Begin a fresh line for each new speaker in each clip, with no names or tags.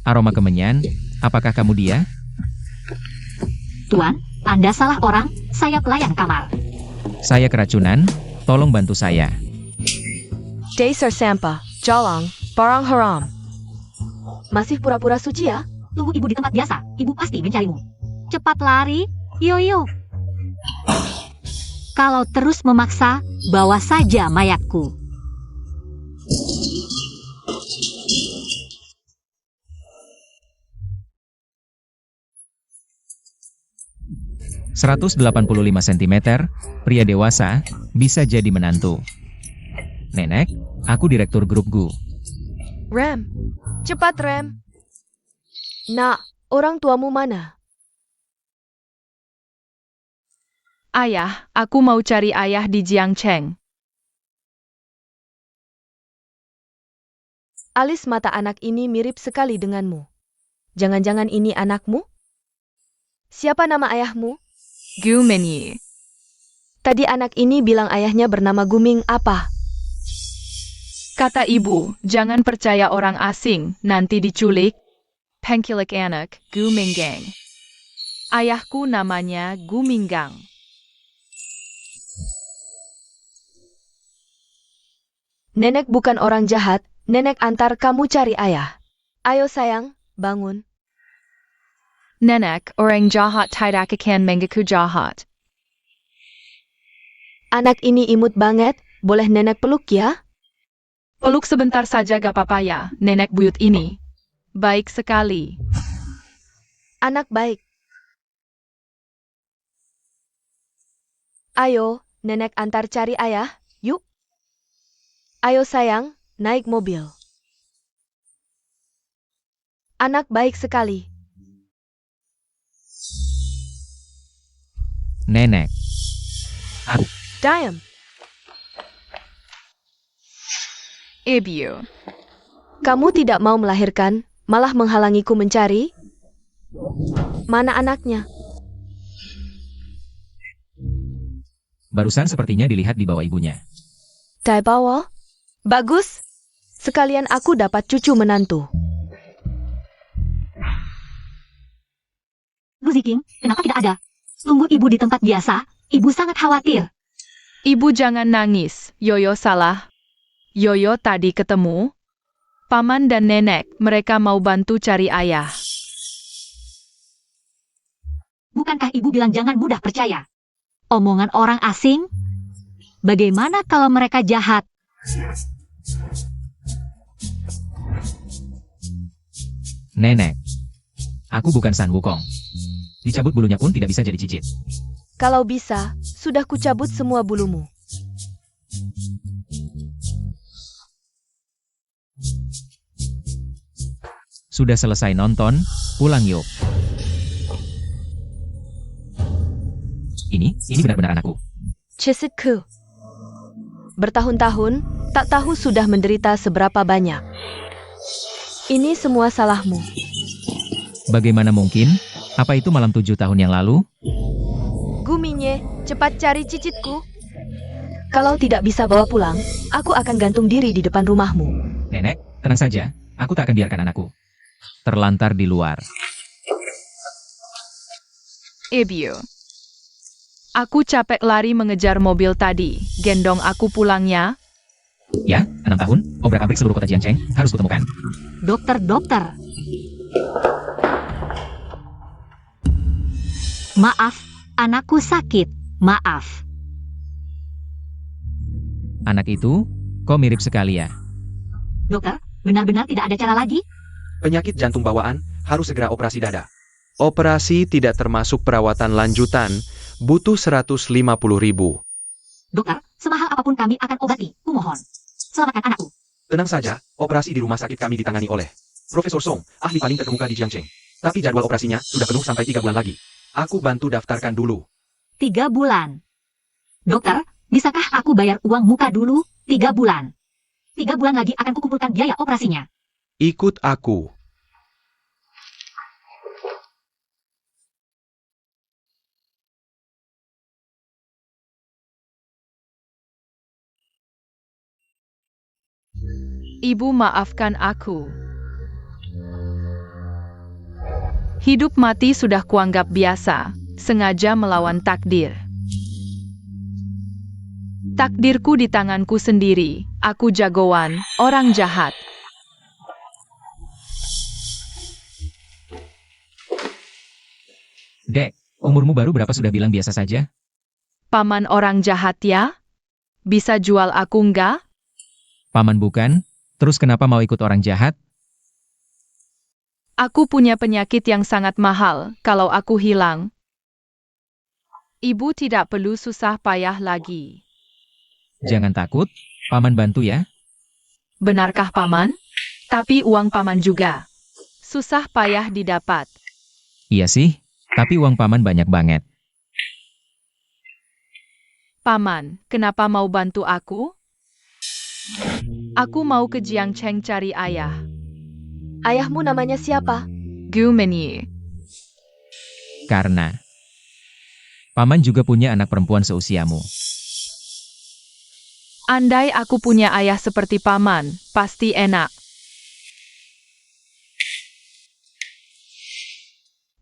Aroma kemenyan, apakah kamu dia?
Tuan, Anda salah orang, saya pelayan kamar.
Saya keracunan, tolong bantu saya.
Dasar sampah, jalang, barang haram. Masih pura-pura suci ya?
Tunggu ibu di tempat biasa, ibu pasti mencarimu. Cepat lari, yoyo. Kalau terus memaksa, bawa saja mayatku.
...185 cm, pria dewasa, bisa jadi menantu. Nenek, aku direktur grup GU.
Rem, cepat Rem. Nak, orang tuamu mana?
Ayah, aku mau cari ayah di Jiangcheng.
Alis mata anak ini mirip sekali denganmu. Jangan-jangan ini anakmu? Siapa nama ayahmu?
Gu Minyi.
Tadi anak ini bilang ayahnya bernama Guming apa?
Kata ibu, jangan percaya orang asing, nanti diculik. Pengkilik anak, Gu Minggang. Ayahku namanya Gu Minggang.
Nenek bukan orang jahat, nenek antar kamu cari ayah. Ayo sayang, bangun.
Nenek, orang jahat tidak akan mengaku jahat.
Anak ini imut banget, boleh nenek peluk ya?
Peluk sebentar saja gak apa-apa ya, nenek buyut ini. Baik sekali.
Anak baik. Ayo, nenek antar cari ayah, yuk. Ayo sayang, naik mobil. Anak baik sekali.
Nenek. Aku.
Diam.
Ibu.
Kamu tidak mau melahirkan, malah menghalangiku mencari? Mana anaknya?
Barusan sepertinya dilihat di bawah ibunya.
Dai bawah? Bagus. Sekalian aku dapat cucu menantu.
Bu Ziking, kenapa tidak ada? Tunggu ibu di tempat biasa, ibu sangat khawatir.
Ibu jangan nangis, Yoyo salah. Yoyo tadi ketemu. Paman dan nenek, mereka mau bantu cari ayah.
Bukankah ibu bilang jangan mudah percaya? Omongan orang asing? Bagaimana kalau mereka jahat?
Nenek. Aku bukan San Wukong. Dicabut bulunya pun tidak bisa jadi cicit.
Kalau bisa, sudah kucabut semua bulumu.
Sudah selesai nonton, pulang yuk. Ini benar-benar anakku.
Chisitku. Bertahun-tahun, tak tahu sudah menderita seberapa banyak. Ini semua salahmu.
Bagaimana mungkin? Apa itu malam 7 tahun yang lalu?
Guminye, cepat cari cicitku. Kalau tidak bisa bawa pulang, aku akan gantung diri di depan rumahmu.
Nenek, tenang saja. Aku tak akan biarkan anakku terlantar di luar.
Ibu. Aku capek lari mengejar mobil tadi. Gendong aku pulangnya.
Ya, 6 tahun, obrak-abrik seluruh kota Jiangcheng, harus kutemukan.
Dokter. Maaf, anakku sakit. Maaf.
Anak itu, kok mirip sekali ya?
Dokter, benar-benar tidak ada cara lagi?
Penyakit jantung bawaan, harus segera operasi dada. Operasi tidak termasuk perawatan lanjutan, butuh 150.000.
Dokter, semahal apapun kami akan obati, kumohon. Selamatkan anakku.
Tenang saja, operasi di rumah sakit kami ditangani oleh Profesor Song, ahli paling terkemuka di Jiangcheng. Tapi jadwal operasinya sudah penuh sampai 3 bulan lagi. Aku bantu daftarkan dulu.
3 bulan. Dokter, bisakah aku bayar uang muka dulu 3 bulan? 3 bulan lagi akan kukumpulkan biaya operasinya.
Ikut aku.
Ibu maafkan aku. Hidup mati sudah kuanggap biasa, sengaja melawan takdir. Takdirku di tanganku sendiri, aku jagoan, orang jahat.
Dek, umurmu baru berapa sudah bilang biasa saja?
Paman orang jahat ya? Bisa jual aku enggak?
Paman bukan? Terus kenapa mau ikut orang jahat?
Aku punya penyakit yang sangat mahal, kalau aku hilang. Ibu tidak perlu susah payah lagi.
Jangan takut, Paman bantu ya.
Benarkah paman? Tapi uang paman juga. Susah payah didapat.
Iya sih, tapi uang Paman banyak banget.
Paman, kenapa mau bantu aku? Aku mau ke Jiangcheng cari ayah.
Ayahmu namanya siapa?
Gu Menyi.
Karena Paman juga punya anak perempuan seusiamu.
Andai aku punya ayah seperti paman, pasti enak.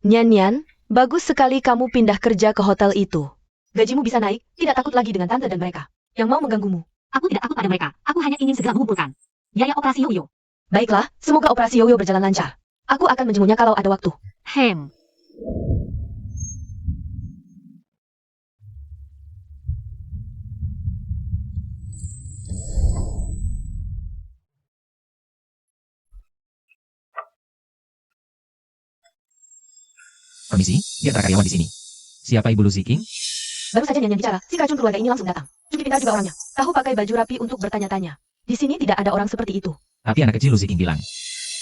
Nyan, bagus sekali kamu pindah kerja ke hotel itu. Gajimu bisa naik, tidak takut lagi dengan tante dan mereka yang mau mengganggumu.
Aku tidak takut pada mereka. Aku hanya ingin segera mengumpulkan biaya operasi Yoyo.
Baiklah, semoga operasi Yoyo berjalan lancar. Aku akan menjemunya kalau ada waktu.
Hem.
Permisi, dia karyawan di sini. Siapa Ibu Lu Ziking?
Baru saja Nyan bicara, si kacun keluarga ini langsung datang. Cukup pintar juga orangnya. Tahu pakai baju rapi untuk bertanya-tanya. Di sini tidak ada orang seperti itu.
Tapi anak kecil Lu Ziking bilang,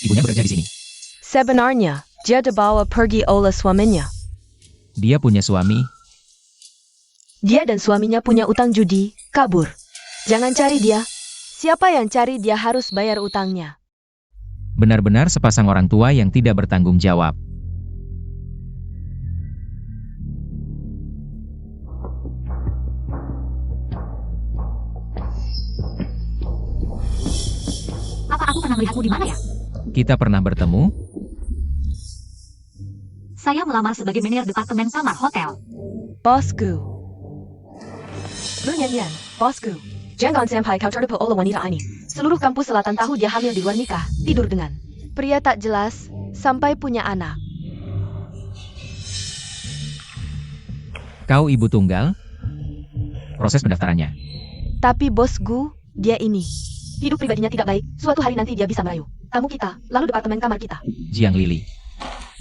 ibunya bekerja di sini.
Sebenarnya, dia dibawa pergi oleh suaminya.
Dia punya suami.
Dia dan suaminya punya utang judi, kabur. Jangan cari dia. Siapa yang cari dia harus bayar utangnya.
Benar-benar sepasang orang tua yang tidak bertanggung jawab.
Apa aku pernah melihatmu di mana ya?
Kita pernah bertemu?
Saya melamar sebagai manajer departemen kamar hotel.
Bosku. Lu Nyan, bosku. Jangan sampai kau tertipu oleh wanita ini. Seluruh kampus selatan tahu dia hamil di luar nikah, tidur dengan pria tak jelas, sampai punya anak.
Kau ibu tunggal? Proses pendaftarannya.
Tapi bosku, dia ini. Hidup pribadinya tidak baik, suatu hari nanti dia bisa merayu tamu kita, lalu departemen kamar kita.
Jiang Lili.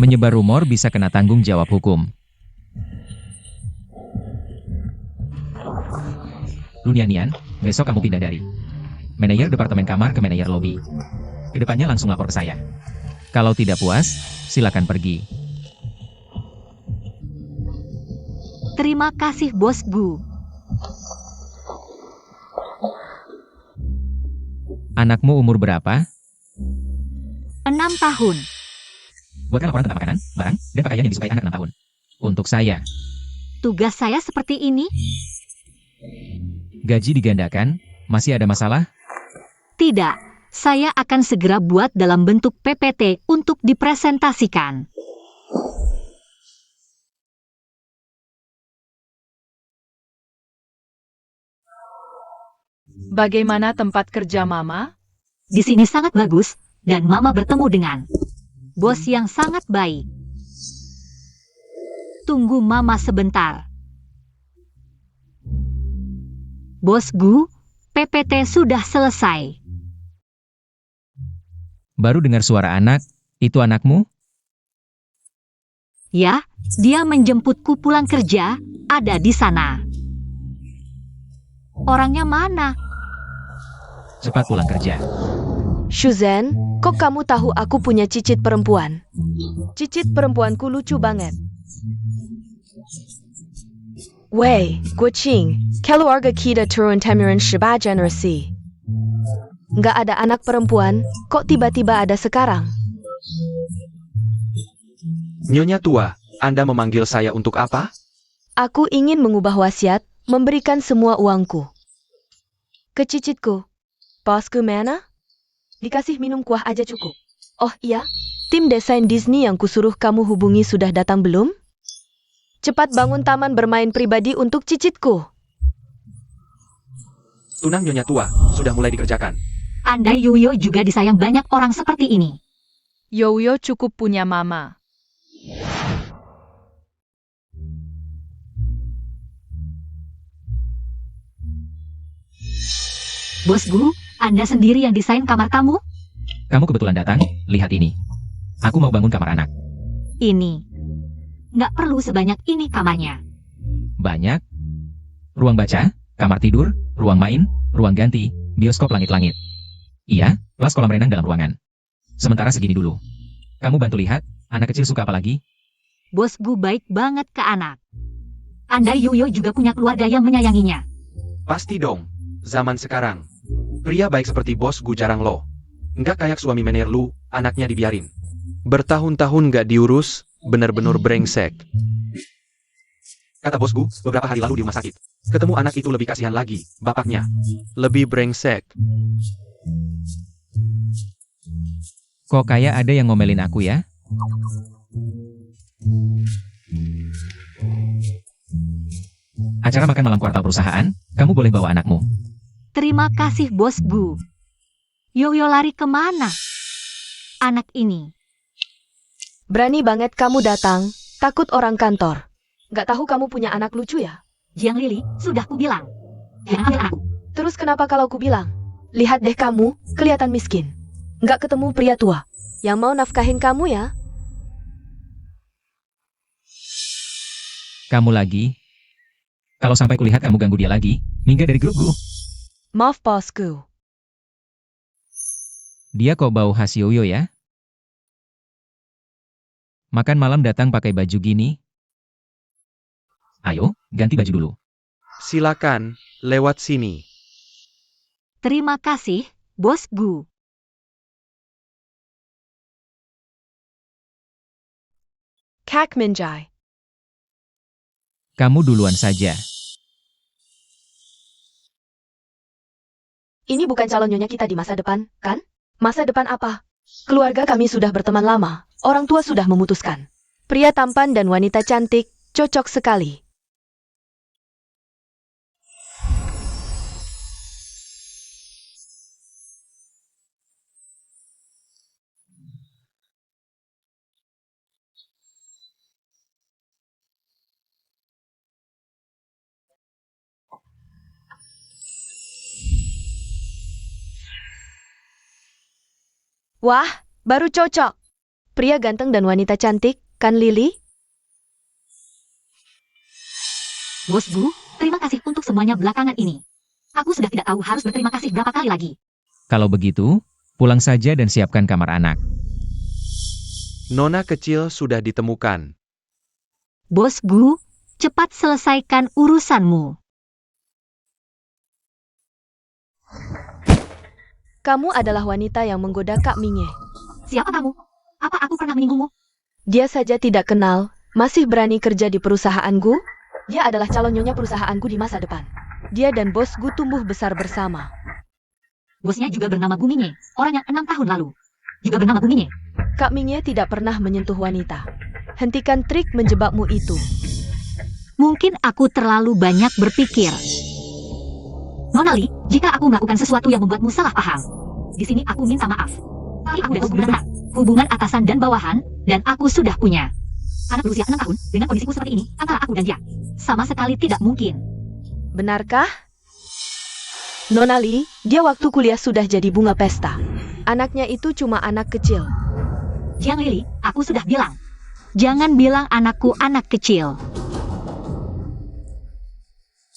Menyebar rumor bisa kena tanggung jawab hukum. Lunianian, besok kamu pindah dari manajer departemen kamar ke manajer lobi. Kedepannya langsung lapor ke saya. Kalau tidak puas, silakan pergi.
Terima kasih Bos Gu.
Anakmu umur berapa?
6 tahun.
Buatkan laporan tentang makanan, barang, dan pakaian yang disukai anak 6 tahun. Untuk saya,
Tugas saya seperti ini?
gaji digandakan, masih ada masalah?
Tidak. Saya akan segera buat dalam bentuk PPT untuk dipresentasikan.
Bagaimana tempat kerja Mama?
Di sini sangat bagus, dan Mama bertemu dengan bos yang sangat baik. Tunggu Mama sebentar. Bos Gu, PPT sudah selesai.
Baru dengar suara anak, itu anakmu?
Ya, dia menjemputku pulang kerja, ada di sana. Orangnya mana?
Cepat pulang kerja.
Shuzhen, kok kamu tahu aku punya cicit perempuan? Cicit perempuanku lucu banget. Wei, Guqing, keluarga kita turun temurun 18 generasi. Nggak ada anak perempuan, kok tiba-tiba ada sekarang?
Nyonya tua, Anda memanggil saya untuk apa?
Aku ingin mengubah wasiat, memberikan semua uangku ke cicitku. Bosku mana? Dikasih minum kuah aja cukup. Oh iya, Tim desain Disney yang kusuruh kamu hubungi sudah datang belum? Cepat bangun taman bermain pribadi untuk cicitku.
Tunang Nyonya tua, sudah mulai dikerjakan.
Andai Yoyo juga disayang banyak orang seperti ini.
Yoyo cukup punya mama.
Bosku, Anda sendiri yang desain kamar tamu?
Kamu kebetulan datang, lihat ini. Aku mau bangun kamar anak.
Ini. Nggak perlu sebanyak ini kamarnya.
Banyak. Ruang baca, kamar tidur, ruang main, ruang ganti, bioskop langit-langit. Iya, kelas kolam renang dalam ruangan. Sementara segini dulu. Kamu bantu lihat, anak kecil suka apa lagi?
Bosku baik banget ke anak. Andai Yoyo juga punya keluarga yang menyayanginya.
Pasti dong. Zaman sekarang. Pria baik seperti bos gue jarang loh. Nggak kayak suami mener lu, anaknya dibiarin. Bertahun-tahun nggak diurus, bener-bener brengsek. Kata bos gue, beberapa hari lalu di rumah sakit. Ketemu anak itu lebih kasihan lagi, bapaknya. Lebih brengsek.
Kok kayak ada yang ngomelin aku ya? Acara makan malam kuartal perusahaan, kamu boleh bawa anakmu.
Terima kasih bosku. Yoyo lari kemana? Anak ini.
Berani banget kamu datang, takut orang kantor. Nggak tahu kamu punya anak lucu ya?
Jiang Lili, sudah kubilang. Jangan ambil aku.
Terus kenapa kalau ku bilang? Lihat deh kamu, kelihatan miskin. Nggak ketemu pria tua yang mau nafkahin kamu ya?
Kamu lagi? Kalau sampai kulihat kamu ganggu dia lagi, minggat dari grupku.
Maaf bosku.
Dia kok bau khas Yoyo ya? Makan malam datang pakai baju gini? Ayo, ganti baju dulu.
Silakan, lewat sini.
Terima kasih, bosku.
Kak Minjai.
Kamu duluan saja.
Ini bukan calon nyonya kita di masa depan, kan? Masa depan apa? Keluarga kami sudah berteman lama, orang tua sudah memutuskan. Pria tampan dan wanita cantik, cocok sekali. Wah, baru cocok. Pria ganteng dan wanita cantik, kan Lily?
Bosku, terima kasih untuk semuanya belakangan ini. Aku sudah tidak tahu harus berterima kasih berapa kali lagi.
Kalau begitu, pulang saja dan siapkan kamar anak.
Nona kecil sudah ditemukan.
Bosku, cepat selesaikan urusanmu.
Kamu adalah wanita yang menggoda Kak Minye.
Siapa kamu? Apa aku pernah menyinggungmu?
Dia saja tidak kenal, masih berani kerja di perusahaanku? Dia adalah calon nyonya perusahaanku di masa depan. Dia dan bosku tumbuh besar bersama.
Bosnya juga bernama Guminye, orang yang 6 tahun lalu. Juga bernama Guminye.
Kak Minye tidak pernah menyentuh wanita. Hentikan trik menjebakmu itu.
Mungkin aku terlalu banyak berpikir. Nona Li, jika aku melakukan sesuatu yang membuatmu salah paham, di sini aku minta maaf. Tapi aku dan bosku benar-benar hubungan atasan dan bawahan, dan aku sudah punya anak berusia 6 tahun dengan kondisiku seperti ini antara aku dan dia. Sama sekali tidak mungkin.
Benarkah? Nona Li, dia waktu kuliah sudah jadi bunga pesta. Anaknya itu cuma anak kecil.
Jiang Lili, aku sudah bilang. Jangan bilang anakku anak kecil.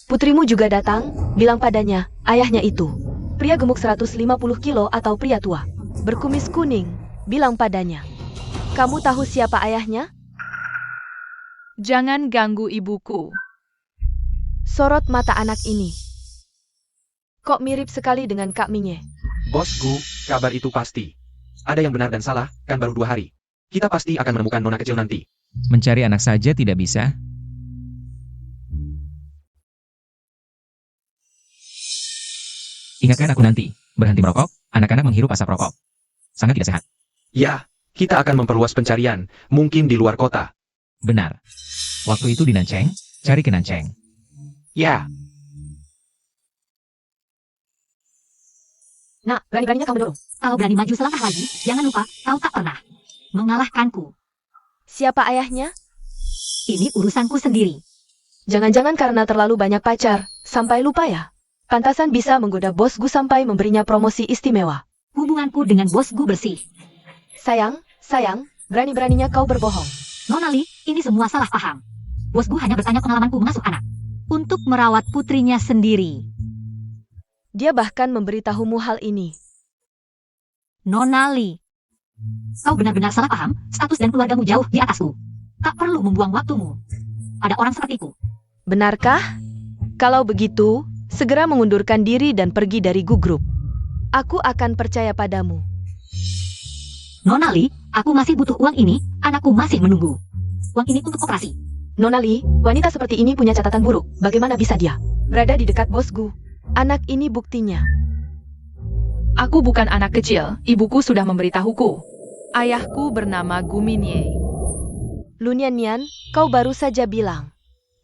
Putrimu juga datang, bilang padanya, ayahnya itu. Pria gemuk 150 kilo atau pria tua. Berkumis kuning, bilang padanya. Kamu tahu siapa ayahnya?
Jangan ganggu ibuku.
Sorot mata anak ini. Kok mirip sekali dengan Kak Minye?
Bosku, kabar itu pasti. Ada yang benar dan salah, kan baru 2 hari. Kita pasti akan menemukan nona kecil nanti.
Mencari anak saja tidak bisa. Ingatkan aku nanti, berhenti merokok, anak-anak menghirup asap rokok. Sangat tidak sehat.
Ya, Kita akan memperluas pencarian, mungkin di luar kota.
Benar. Waktu itu di Nancheng, cari ke Nancheng.
Ya,
Nak, berani-beraninya kau mendorong.
Kalau berani maju selangkah lagi, jangan lupa kau tak pernah mengalahkanku.
Siapa ayahnya?
Ini urusanku sendiri.
Jangan-jangan karena terlalu banyak pacar, sampai lupa ya? Pantasan bisa menggoda bos Gu sampai memberinya promosi istimewa.
Hubunganku dengan bosku bersih.
Sayang, berani-beraninya kau berbohong.
Nona Li, ini semua salah paham. Bosku hanya bertanya pengalamanku mengasuh anak. Untuk merawat putrinya sendiri.
Dia bahkan memberitahumu hal ini.
Nona Li. Kau benar-benar salah paham, status dan keluargamu jauh di atasku. Tak perlu membuang waktumu. Ada orang sepertiku.
Benarkah? Kalau begitu, segera mengundurkan diri dan pergi dari Gu Group. Aku akan percaya padamu.
Nona Li, aku masih butuh uang ini, anakku masih menunggu. Uang ini untuk operasi.
Nona Li, wanita seperti ini punya catatan buruk. Bagaimana bisa dia berada di dekat bos Gu? Anak ini buktinya.
Aku bukan anak kecil, ibuku sudah memberitahuku. Ayahku bernama Gu Minye.
Lunian, kau baru saja bilang.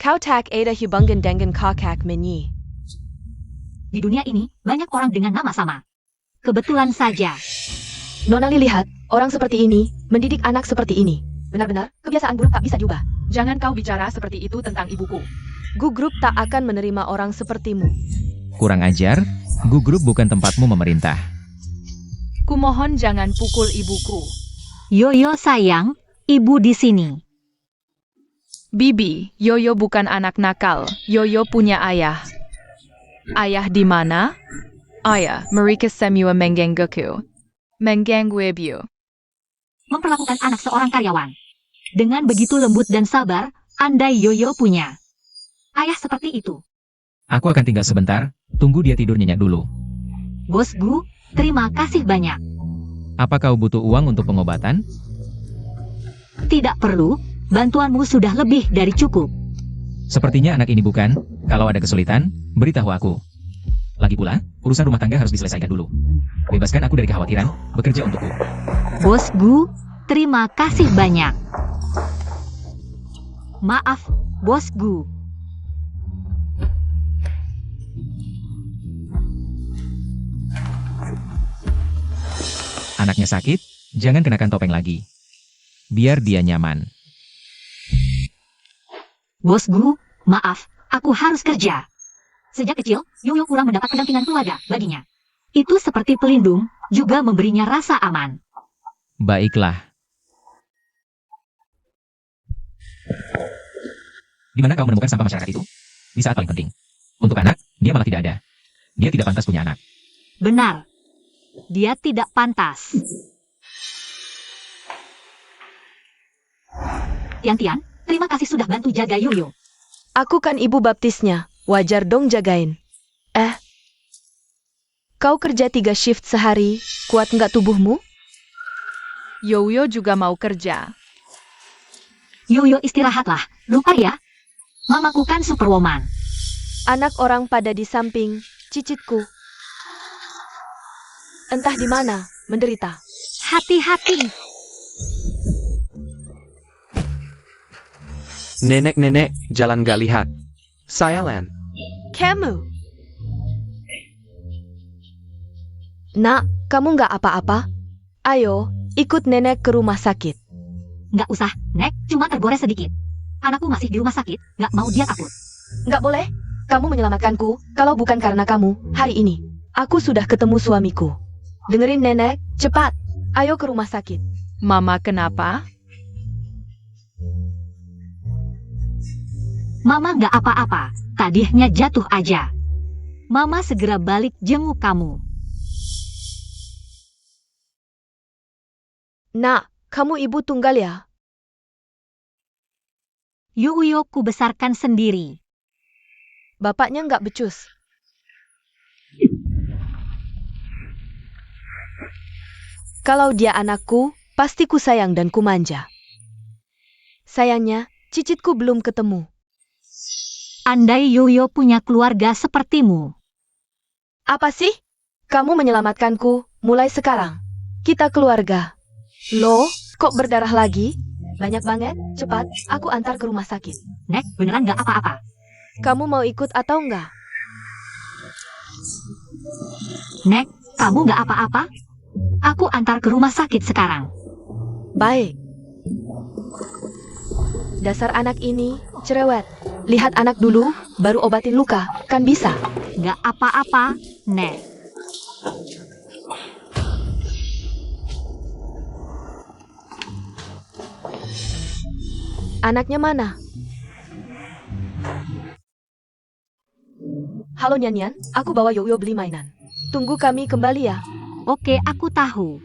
Kau tak ada hubungan dengan kakak Menyi.
Di dunia ini, banyak orang dengan nama sama. Kebetulan saja.
Nona Li lihat, orang seperti ini, mendidik anak seperti ini. Benar-benar, kebiasaan buruk tak bisa diubah.
Jangan kau bicara seperti itu tentang ibuku.
Gu Group tak akan menerima orang sepertimu.
Kurang ajar, Gu Group bukan tempatmu memerintah.
Kumohon jangan pukul ibuku.
Yoyo sayang, ibu di sini.
Bibi, Yoyo bukan anak nakal. Yoyo punya ayah. Ayah di mana? Ayah, mereka semua menggangguku. Mengganggu.
Memperlakukan anak seorang karyawan. Dengan begitu lembut dan sabar, andai Yoyo punya ayah seperti itu.
Aku akan tinggal sebentar, tunggu dia tidur nyenyak dulu.
Bos Gu, terima kasih banyak.
Apa kau butuh uang untuk pengobatan?
Tidak perlu, bantuanmu sudah lebih dari cukup.
Sepertinya anak ini bukan. Kalau ada kesulitan, beritahu aku. Lagi pula, urusan rumah tangga harus diselesaikan dulu. Bebaskan aku dari kekhawatiran, bekerja untukku.
Bos Gu, terima kasih banyak. Maaf, Bos Gu.
Anaknya sakit, jangan kenakan topeng lagi. Biar dia nyaman.
Bos Gu, maaf, aku harus kerja. Sejak kecil, Yoyo kurang mendapat pendampingan keluarga baginya. Itu seperti pelindung, juga memberinya rasa aman.
Baiklah. Di mana kau menemukan sampah masyarakat itu? Di saat paling penting. Untuk anak, dia malah tidak ada. Dia tidak pantas punya anak.
Benar. Dia tidak pantas. Tian, terima kasih sudah bantu jaga Yoyo.
Aku kan ibu baptisnya, wajar dong jagain. Kau kerja 3 shift sehari, kuat nggak tubuhmu?
Yoyo juga mau kerja.
Yoyo istirahatlah, lupa ya. Mamaku kan superwoman.
Anak orang pada di samping, cicitku. Entah di mana, menderita.
Hati-hati.
nenek-nenek, jalan gak lihat. Saya Len.
Kamu. Nak, kamu nggak apa-apa? Ayo, ikut nenek ke rumah sakit.
Nggak usah, Nek, cuma tergores sedikit. Anakku masih di rumah sakit, nggak mau dia takut.
Nggak boleh. Kamu menyelamatkanku, kalau bukan karena kamu, hari ini, aku sudah ketemu suamiku. Dengerin nenek, cepat. Ayo ke rumah sakit.
Mama kenapa?
Mama nggak apa-apa, tadinya jatuh aja. Mama segera balik jenguk kamu.
Nak, kamu ibu tunggal ya?
Yoyo ku besarkan sendiri.
Bapaknya nggak becus. Kalau dia anakku, pasti ku sayang dan ku manja. Sayangnya, cicitku belum ketemu.
Andai Yoyo punya keluarga sepertimu.
Apa sih? Kamu menyelamatkanku, mulai sekarang. Kita keluarga. Loh, kok berdarah lagi? Banyak banget, cepat, aku antar ke rumah sakit.
Nek, beneran nggak apa-apa.
Kamu mau ikut atau enggak?
Nek, kamu nggak apa-apa? Aku antar ke rumah sakit sekarang.
Baik. Dasar anak ini, cerewet. Lihat anak dulu, baru obatin luka, kan bisa.
Nggak apa-apa, Nek.
Anaknya mana? Halo Nyanyan, aku bawa Yoyo beli mainan. Tunggu kami kembali ya.
Oke, aku tahu.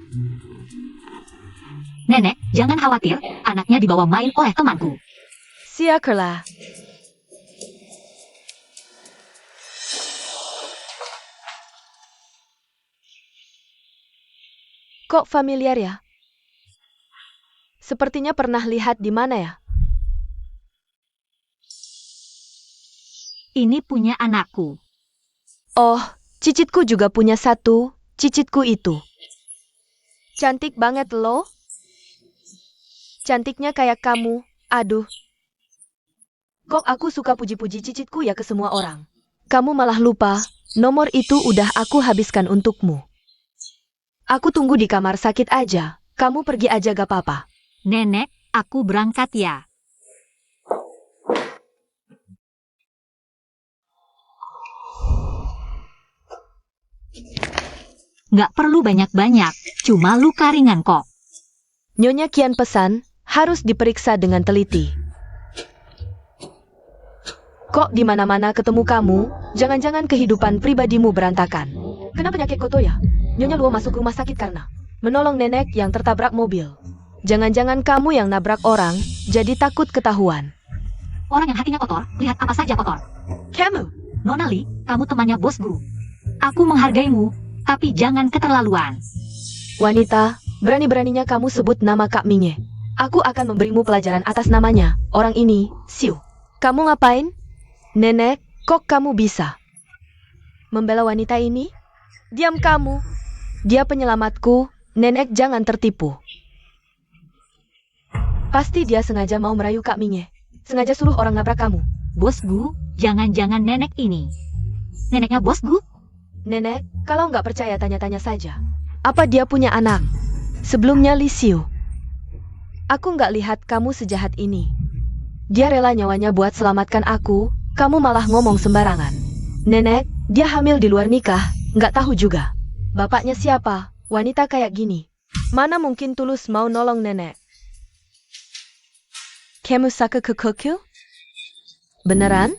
Nenek, jangan khawatir, anaknya dibawa main oleh temanku.
Siakerlah. Kok familiar ya? Sepertinya pernah lihat di mana ya?
Ini punya anakku.
Oh, cicitku juga punya satu, cicitku itu. Cantik banget loh. Cantiknya kayak kamu, aduh. Kok aku suka puji-puji cicitku ya ke semua orang. Kamu malah lupa, nomor itu udah aku habiskan untukmu. Aku tunggu di kamar sakit aja, kamu pergi aja gak apa-apa.
Nenek, aku berangkat ya. Nggak perlu banyak-banyak, cuma luka ringan kok.
Nyonya Kian pesan, harus diperiksa dengan teliti. Kok di mana-mana ketemu kamu, jangan-jangan kehidupan pribadimu berantakan. Kena penyakit koto ya? Nyonya Luo masuk rumah sakit karena menolong nenek yang tertabrak mobil. Jangan-jangan kamu yang nabrak orang, jadi takut ketahuan.
Orang yang hatinya kotor, lihat apa saja kotor.
Kamu?
Nona Li, kamu temannya bosku. Aku menghargaimu, tapi jangan keterlaluan.
Wanita, berani-beraninya kamu sebut nama Kak Minye. Aku akan memberimu pelajaran atas namanya, orang ini, Siu. Kamu ngapain? Nenek, kok kamu bisa membela wanita ini? Diam kamu. Dia penyelamatku, nenek jangan tertipu. Pasti dia sengaja mau merayu Kak Minye. Sengaja suruh orang nabrak kamu.
Bosku, jangan-jangan nenek ini. Neneknya bosku?
Nenek, kalau nggak percaya tanya-tanya saja. Apa dia punya anak? Sebelumnya Li Xiu. Aku nggak lihat kamu sejahat ini. Dia rela nyawanya buat selamatkan aku, kamu malah ngomong sembarangan. Nenek, dia hamil di luar nikah, nggak tahu juga. Bapaknya siapa? Wanita kayak gini. Mana mungkin tulus mau nolong nenek? Kamu saka ke Kokyo? Beneran?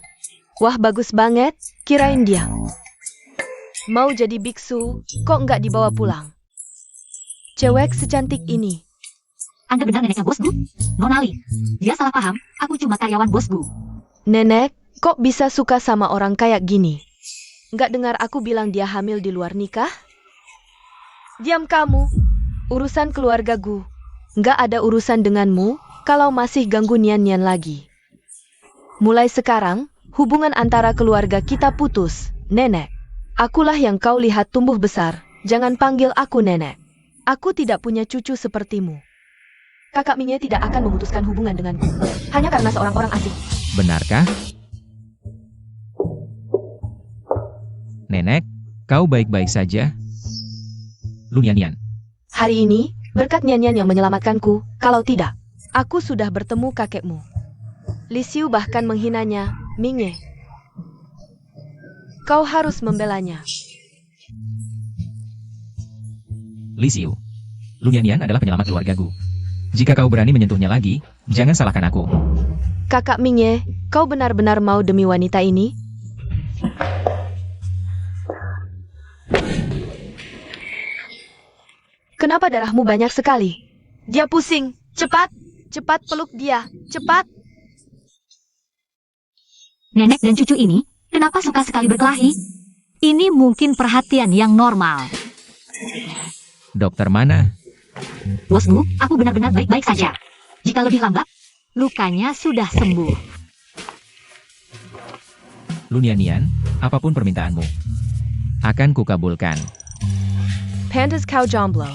Wah bagus banget, kirain dia mau jadi biksu, kok nggak dibawa pulang? Cewek secantik ini.
Anda benar neneknya bosku? Nona Li, dia salah paham, aku cuma karyawan bosku.
Nenek, kok bisa suka sama orang kayak gini? Nggak dengar aku bilang dia hamil di luar nikah? Diam kamu, urusan keluargaku. Nggak ada urusan denganmu, kalau masih ganggu Nian-Nian lagi. Mulai sekarang, hubungan antara keluarga kita putus, nenek. Akulah yang kau lihat tumbuh besar, jangan panggil aku nenek. Aku tidak punya cucu sepertimu. Kakak Minye tidak akan memutuskan hubungan denganku, hanya karena seorang orang asing.
Benarkah? Nenek, kau baik-baik saja? Lu Nian-Nian.
Hari ini, berkat Nian-Nian yang menyelamatkanku, kalau tidak, aku sudah bertemu kakekmu. Li Xiu bahkan menghinanya, Minye. Kau harus membelanya.
Li Xiu. Lu Nian-Nian adalah penyelamat keluargaku. Jika kau berani menyentuhnya lagi, jangan salahkan aku.
Kakak Minye, kau benar-benar mau demi wanita ini? Kenapa darahmu banyak sekali? Dia pusing. Cepat, cepat peluk dia. Cepat.
Nenek dan cucu ini, kenapa suka sekali berkelahi? Ini mungkin perhatian yang normal.
Dokter mana?
Bosku, aku benar-benar baik-baik saja. Jika lebih lambat, lukanya sudah sembuh.
Lu Nian-Nian, apapun permintaanmu, akan kukabulkan.
Pandas kau jomblo.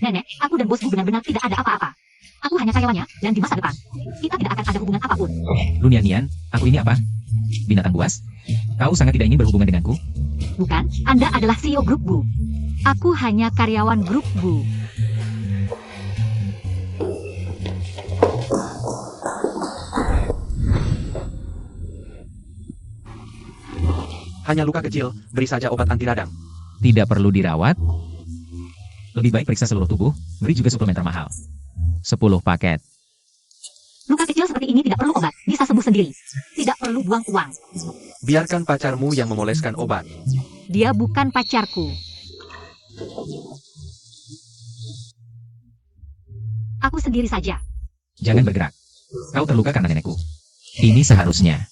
Nenek, aku dan bosku benar-benar tidak ada apa-apa. Aku hanya karyawannya, dan di masa depan, kita tidak akan ada hubungan apapun.
Lu Nian, aku ini apa? Binatang buas? Kau sangat tidak ingin berhubungan denganku?
Bukan, Anda adalah CEO grup Bu. Aku hanya karyawan grup Bu.
Hanya luka kecil, beri saja obat anti radang.
Tidak perlu dirawat? Lebih baik periksa seluruh tubuh, beri juga suplemen termahal. 10 paket.
Luka kecil seperti ini tidak perlu obat, bisa sembuh sendiri. Tidak perlu buang uang.
Biarkan pacarmu yang memoleskan obat.
Dia bukan pacarku. Aku sendiri saja.
Jangan bergerak. Kau terluka karena nenekku. Ini seharusnya.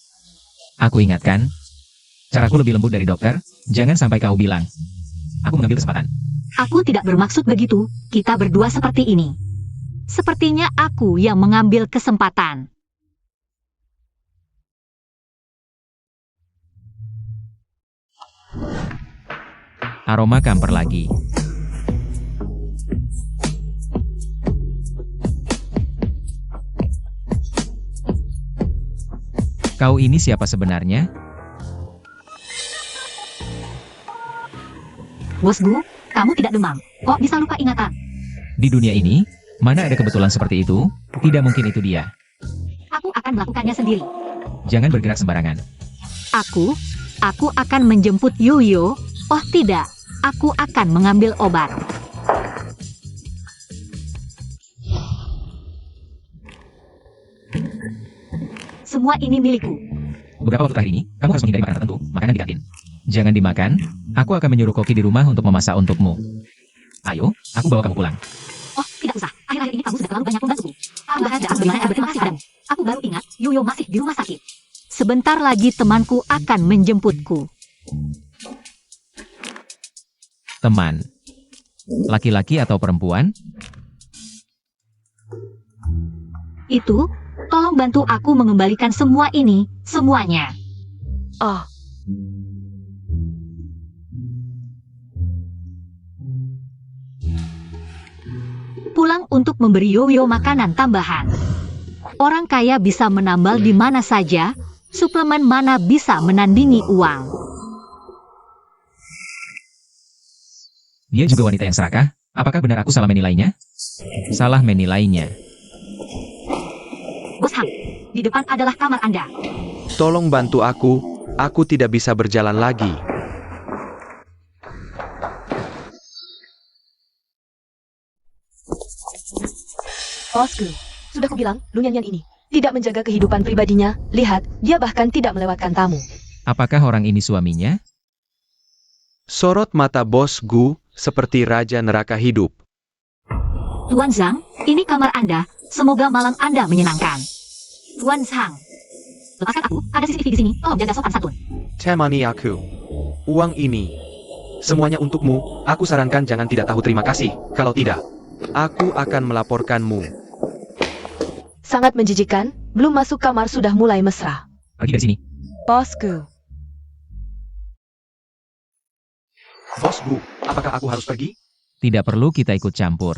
Aku ingatkan. Caraku lebih lembut dari dokter. Jangan sampai kau bilang. Aku mengambil kesempatan.
Aku tidak bermaksud begitu, kita berdua seperti ini. Sepertinya aku yang mengambil kesempatan.
Aroma kamper lagi. Kau ini siapa sebenarnya?
Bos Bu, kamu tidak demam. Kok bisa lupa ingatan?
Di dunia ini, mana ada kebetulan seperti itu? Tidak mungkin itu dia.
Aku akan melakukannya sendiri.
Jangan bergerak sembarangan.
Aku akan menjemput Yoyo. Oh tidak, aku akan mengambil obat. Semua ini milikku.
Beberapa waktu terakhir ini, kamu harus menghindari makanan tertentu, makanan di kantin. Jangan dimakan, aku akan menyuruh koki di rumah untuk memasak untukmu. Ayo, aku bawa kamu pulang.
Oh, tidak usah. Akhir-akhir ini kamu sudah terlalu banyak membantuku. Tambahan dan aku bagaimana berterima kasih padamu. Aku baru ingat, Yoyo masih di rumah sakit. Sebentar lagi temanku akan menjemputku.
Teman. Laki-laki atau perempuan?
Itu, tolong bantu aku mengembalikan semua ini, semuanya.
Oh,
Pulang untuk memberi Yoyo makanan tambahan. Orang kaya bisa menambal di mana saja, suplemen mana bisa menandingi uang.
Dia juga wanita yang serakah? Apakah benar aku salah menilainya? Salah menilainya.
Bos Hang, di depan adalah kamar Anda.
Tolong bantu aku tidak bisa berjalan lagi.
bosku. Sudah kubilang, Lu Nyanyan ini tidak menjaga kehidupan pribadinya. Lihat, dia bahkan tidak melewatkan tamu.
Apakah orang ini suaminya?
Sorot mata bos Gu seperti raja neraka hidup.
Tuan Zhang, ini kamar Anda. Semoga malam Anda menyenangkan. Tuan Zhang, lepaskan aku. Ada CCTV di sini. Tolong jaga sopan santun.
Temani aku. Uang ini. Semuanya untukmu. Aku sarankan jangan tidak tahu terima kasih. Kalau tidak, aku akan melaporkanmu.
Sangat menjijikan, belum masuk kamar sudah mulai mesra.
Pergi dari sini.
Bosku.
Bos Gu, apakah aku harus pergi?
Tidak perlu kita ikut campur.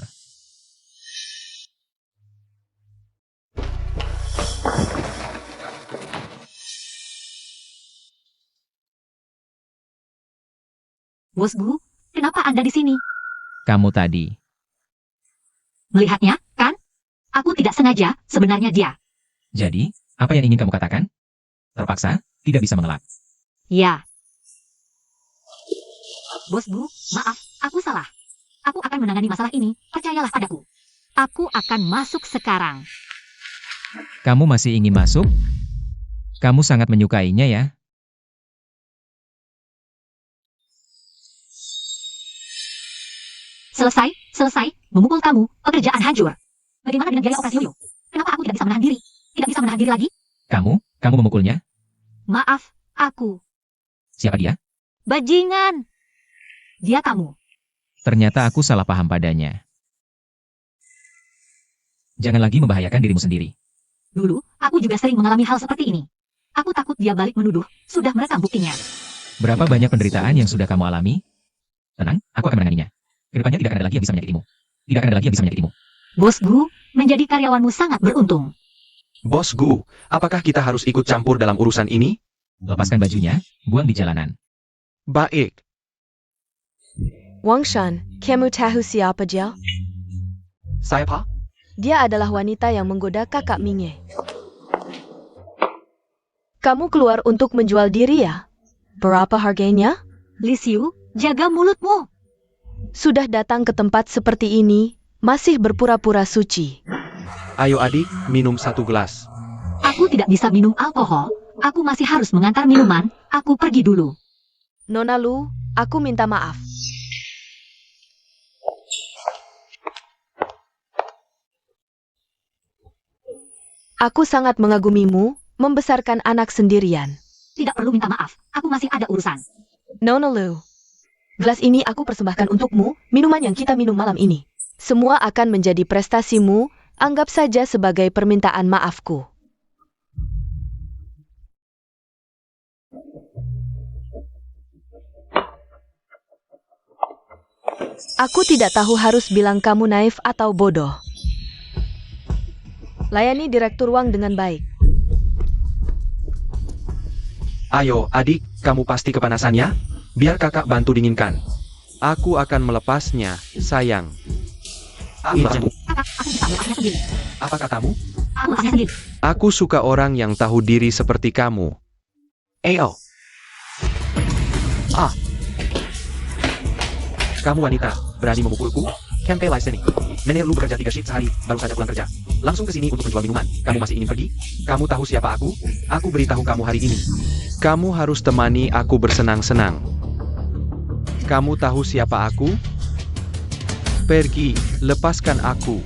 Bos Bu, kenapa Anda di sini?
Kamu tadi.
Melihatnya, kan? Aku tidak sengaja, sebenarnya dia.
Jadi, apa yang ingin kamu katakan? Terpaksa, tidak bisa mengelak.
Ya. Bos Bu, maaf, aku salah. Aku akan menangani masalah ini, percayalah padaku. Aku akan masuk sekarang.
Kamu masih ingin masuk? Kamu sangat menyukainya ya?
Selesai, memukul kamu, pekerjaan hancur. Bagaimana dengan biaya operasi Yoyo? Kenapa aku tidak bisa menahan diri? Tidak bisa menahan diri lagi?
Kamu memukulnya?
Maaf, aku.
Siapa dia?
Bajingan. Dia kamu.
Ternyata aku salah paham padanya. Jangan lagi membahayakan dirimu sendiri.
Dulu, aku juga sering mengalami hal seperti ini. Aku takut dia balik menuduh, sudah merekam buktinya.
Berapa banyak penderitaan yang sudah kamu alami? Tenang, aku akan menanganinya. Kedepannya tidak akan ada lagi yang bisa menyakitimu. Tidak akan ada lagi yang bisa menyakitimu.
Bos Gu, menjadi karyawanmu sangat beruntung.
Bos Gu, apakah kita harus ikut campur dalam urusan ini?
Lepaskan bajunya, buang di jalanan.
Baik.
Wang Shan, kamu tahu siapa dia?
Siapa?
Dia adalah wanita yang menggoda kakak Mingye. Kamu keluar untuk menjual diri ya? Berapa harganya?
Li Xiu, jaga mulutmu.
Sudah datang ke tempat seperti ini, masih berpura-pura suci.
Ayo adik, minum 1 gelas.
Aku tidak bisa minum alkohol. Aku masih harus mengantar minuman. Aku pergi dulu.
Nona Lu, aku minta maaf. Aku sangat mengagumimu, membesarkan anak sendirian.
Tidak perlu minta maaf. Aku masih ada urusan.
Nona Lu, gelas ini aku persembahkan untukmu, minuman yang kita minum malam ini. Semua akan menjadi prestasimu, anggap saja sebagai permintaan maafku. Aku tidak tahu harus bilang kamu naif atau bodoh. Layani Direktur Wang dengan baik.
Ayo adik, kamu pasti kepanasannya? Biar kakak bantu dinginkan. Aku akan melepasnya, sayang.
Kakak, aku bisa melepasnya sendiri.
Apa katamu?
Aku lepasnya sendiri.
Aku suka orang yang tahu diri seperti kamu. Ayo. Kamu wanita, berani memukulku? Campbell sini. Nenek lu bekerja 3 shift sehari, baru saja pulang kerja. Langsung ke sini untuk menjual minuman. Kamu masih ingin pergi? Kamu tahu siapa aku? Aku beritahu kamu hari ini. Kamu harus temani aku bersenang-senang. Kamu tahu siapa aku? Pergi, lepaskan aku.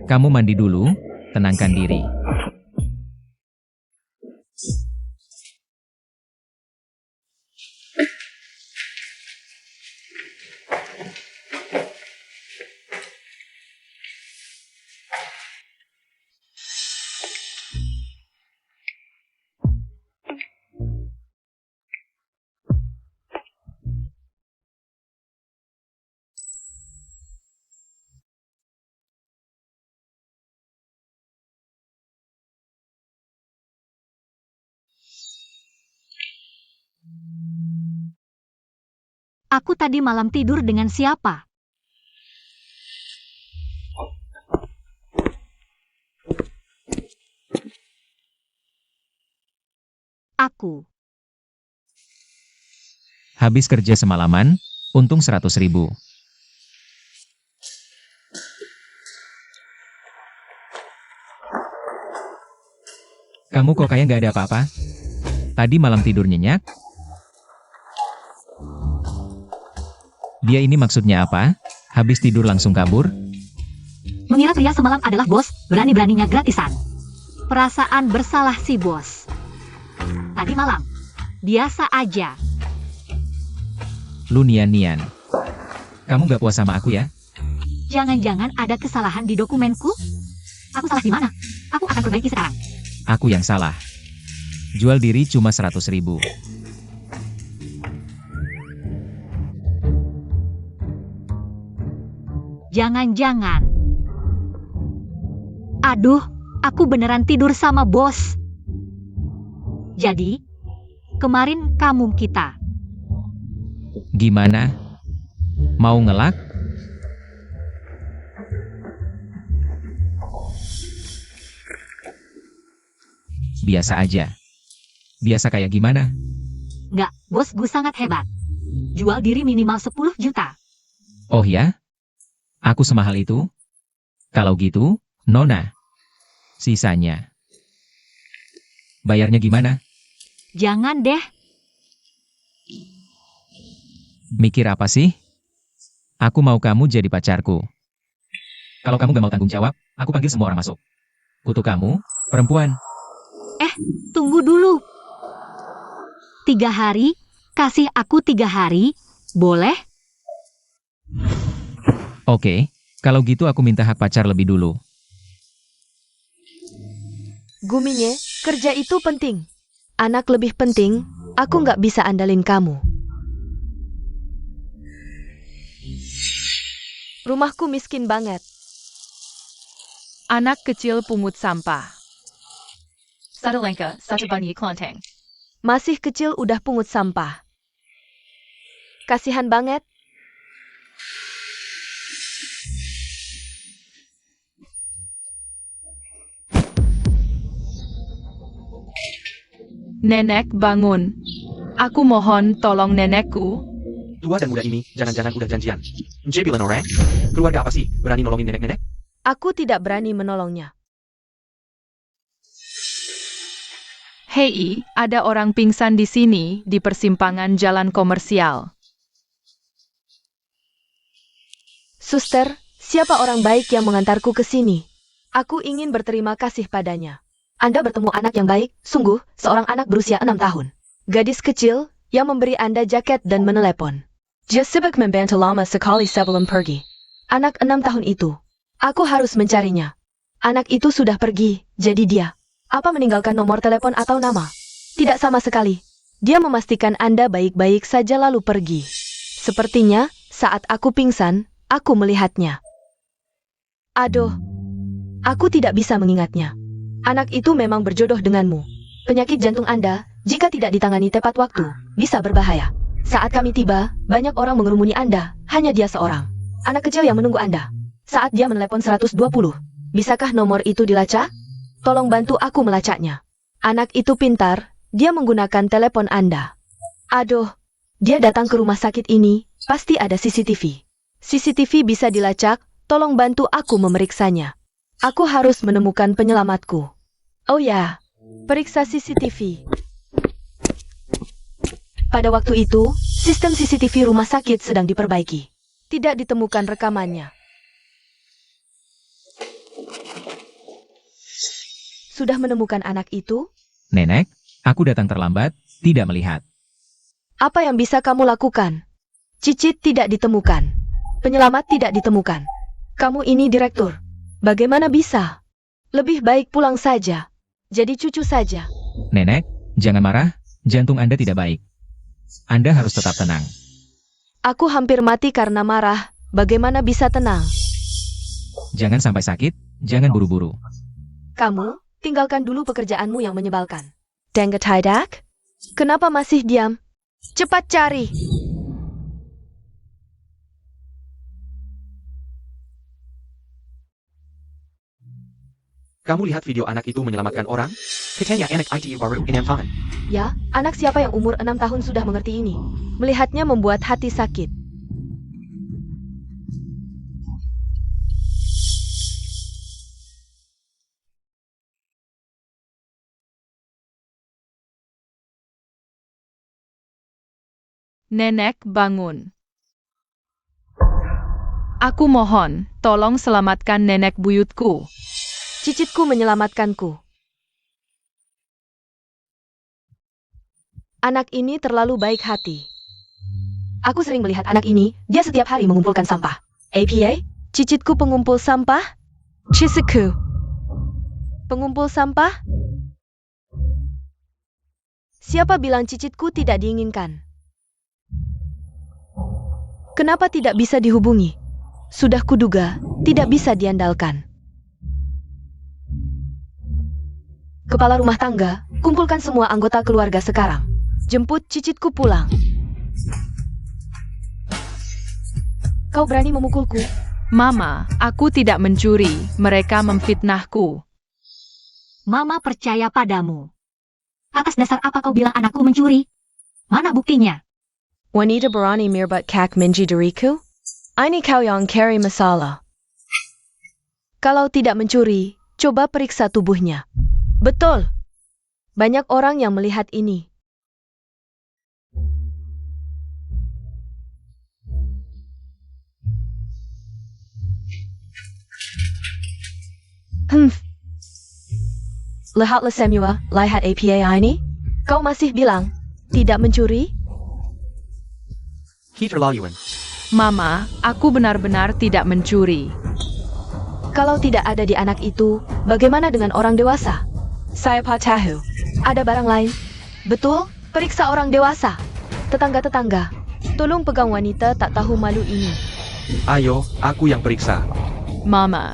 Kamu mandi dulu, tenangkan diri.
Aku tadi malam tidur dengan siapa? Aku.
Habis kerja semalaman, untung 100.000. Kamu kok kayak nggak ada apa-apa? Tadi malam tidur nyenyak? Dia ini maksudnya apa? Habis tidur langsung kabur?
Mengira pria semalam adalah bos, berani-beraninya gratisan. Perasaan bersalah si bos. Tadi malam, biasa aja.
Lu nian-nian. Kamu nggak puas sama aku ya?
Jangan-jangan ada kesalahan di dokumenku? Aku salah di mana? Aku akan perbaiki sekarang.
Aku yang salah. Jual diri cuma 100.000.
Jangan-jangan. Aduh, aku beneran tidur sama bos. Jadi, kemarin kamu kita.
Gimana? Mau ngelak? Biasa aja. Biasa kayak gimana?
Nggak, bos gue sangat hebat. Jual diri minimal 10 juta.
Oh ya? Aku semahal itu? Kalau gitu, Nona. Sisanya. Bayarnya gimana?
Jangan deh.
Mikir apa sih? Aku mau kamu jadi pacarku. Kalau kamu gak mau tanggung jawab, aku panggil semua orang masuk. Kutu kamu, perempuan.
Tunggu dulu. 3 hari, kasih aku 3 hari, boleh?
Oke, kalau gitu aku minta hak pacar lebih dulu.
Guminye, kerja itu penting. Anak lebih penting, aku nggak bisa andalin kamu. Rumahku miskin banget.
Anak kecil pungut sampah. Satu lengka, satu banyi klonteng.
Masih kecil udah pungut sampah. Kasihan banget.
Nenek bangun. Aku mohon tolong nenekku.
Tua dan muda ini, jangan-jangan udah janjian. Nje bilang orang? Keluarga apa sih, berani nolongin nenek-nenek?
Aku tidak berani menolongnya.
Hei, ada orang pingsan di sini, di persimpangan jalan komersial.
Suster, siapa orang baik yang mengantarku ke sini? Aku ingin berterima kasih padanya. Anda bertemu anak yang baik, sungguh, seorang anak berusia 6 tahun. Gadis kecil, yang memberi Anda jaket dan menelepon. Dia sibuk membantu lama sekali sebelum pergi. Anak 6 tahun itu. Aku harus mencarinya. Anak itu sudah pergi, jadi dia. Apa meninggalkan nomor telepon atau nama? Tidak sama sekali. Dia memastikan Anda baik-baik saja lalu pergi. Sepertinya, saat aku pingsan, aku melihatnya. Aduh, aku tidak bisa mengingatnya. Anak itu memang berjodoh denganmu. Penyakit jantung Anda, jika tidak ditangani tepat waktu, bisa berbahaya. Saat kami tiba, banyak orang mengerumuni Anda, hanya dia seorang. Anak kecil yang menunggu Anda. Saat dia menelepon 120, bisakah nomor itu dilacak? Tolong bantu aku melacaknya. Anak itu pintar, dia menggunakan telepon Anda. Aduh, dia datang ke rumah sakit ini, pasti ada CCTV. CCTV bisa dilacak, tolong bantu aku memeriksanya. Aku harus menemukan penyelamatku. Oh ya, periksa CCTV. Pada waktu itu, sistem CCTV rumah sakit sedang diperbaiki. Tidak ditemukan rekamannya. Sudah menemukan anak itu?
Nenek, aku datang terlambat, tidak melihat.
Apa yang bisa kamu lakukan? Cicit tidak ditemukan. Penyelamat tidak ditemukan. Kamu ini direktur. Bagaimana bisa? Lebih baik pulang saja. Jadi cucu saja.
Nenek, jangan marah, jantung Anda tidak baik. Anda harus tetap tenang.
Aku hampir mati karena marah. Bagaimana bisa tenang?
Jangan sampai sakit, jangan buru-buru.
Kamu, tinggalkan dulu pekerjaanmu yang menyebalkan. Dengar tidak? Kenapa masih diam? Cepat cari.
Kamu lihat video anak itu menyelamatkan orang? Katanya anak ITU baru inampan.
Ya, anak siapa yang umur 6 tahun sudah mengerti ini? Melihatnya membuat hati sakit.
Nenek bangun. Aku mohon, tolong selamatkan nenek buyutku.
Cicitku menyelamatkanku. Anak ini terlalu baik hati. Aku sering melihat anak ini, dia setiap hari mengumpulkan sampah. APA? Cicitku pengumpul sampah? Cicitku. Pengumpul sampah? Siapa bilang cicitku tidak diinginkan? Kenapa tidak bisa dihubungi? Sudah kuduga, tidak bisa diandalkan. Kepala rumah tangga, kumpulkan semua anggota keluarga sekarang. Jemput cicitku pulang. Kau berani memukulku?
Mama, aku tidak mencuri, mereka memfitnahku.
Mama percaya padamu. Atas dasar apa kau bilang anakku mencuri? Mana buktinya?
Wanita berani mirbat kak menji diriku? Ini kau yang carry masalah. Kalau tidak mencuri, coba periksa tubuhnya. Betul. Banyak orang yang melihat ini. Lihatlah semua, lihat APA ini. Kau masih bilang, tidak mencuri?
Keterlaluan.
Mama, aku benar-benar tidak mencuri.
Kalau tidak ada di anak itu, bagaimana dengan orang dewasa? Saya tahu. Ada barang lain? Betul, periksa orang dewasa. Tetangga-tetangga, tolong pegang wanita tak tahu malu ini.
Ayo, aku yang periksa.
Mama.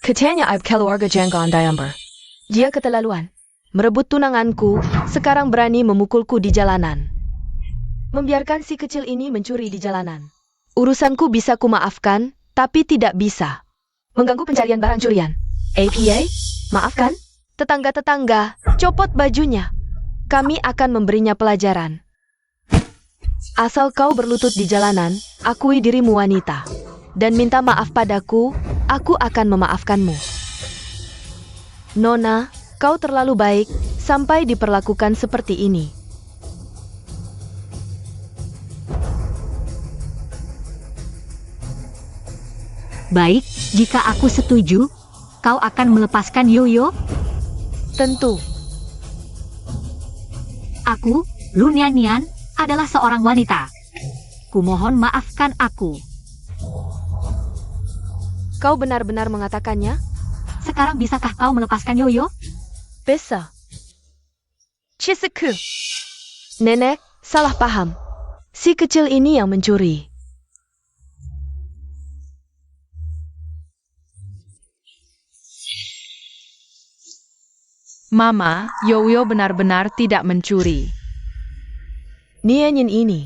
Katanya Aib keluarga Janggon Diamber. Dia keterlaluan. Merebut tunanganku, sekarang berani memukulku di jalanan. Membiarkan si kecil ini mencuri di jalanan. Urusanku bisa kumaafkan, tapi tidak bisa mengganggu pencarian barang curian. APA, maafkan? Tetangga-tetangga, copot bajunya. Kami akan memberinya pelajaran. Asal kau berlutut di jalanan, akui dirimu wanita. Dan minta maaf padaku, aku akan memaafkanmu. Nona, kau terlalu baik, sampai diperlakukan seperti ini.
Baik, jika aku setuju, kau akan melepaskan Yoyo?
Tentu.
Aku, Lu Nian, adalah seorang wanita. Kumohon maafkan aku.
Kau benar-benar mengatakannya?
Sekarang bisakah kau melepaskan Yoyo?
Bisa. Chisuku. Nenek, salah paham. Si kecil ini yang mencuri.
Mama, Yoyo benar-benar tidak mencuri.
Nianyin ini.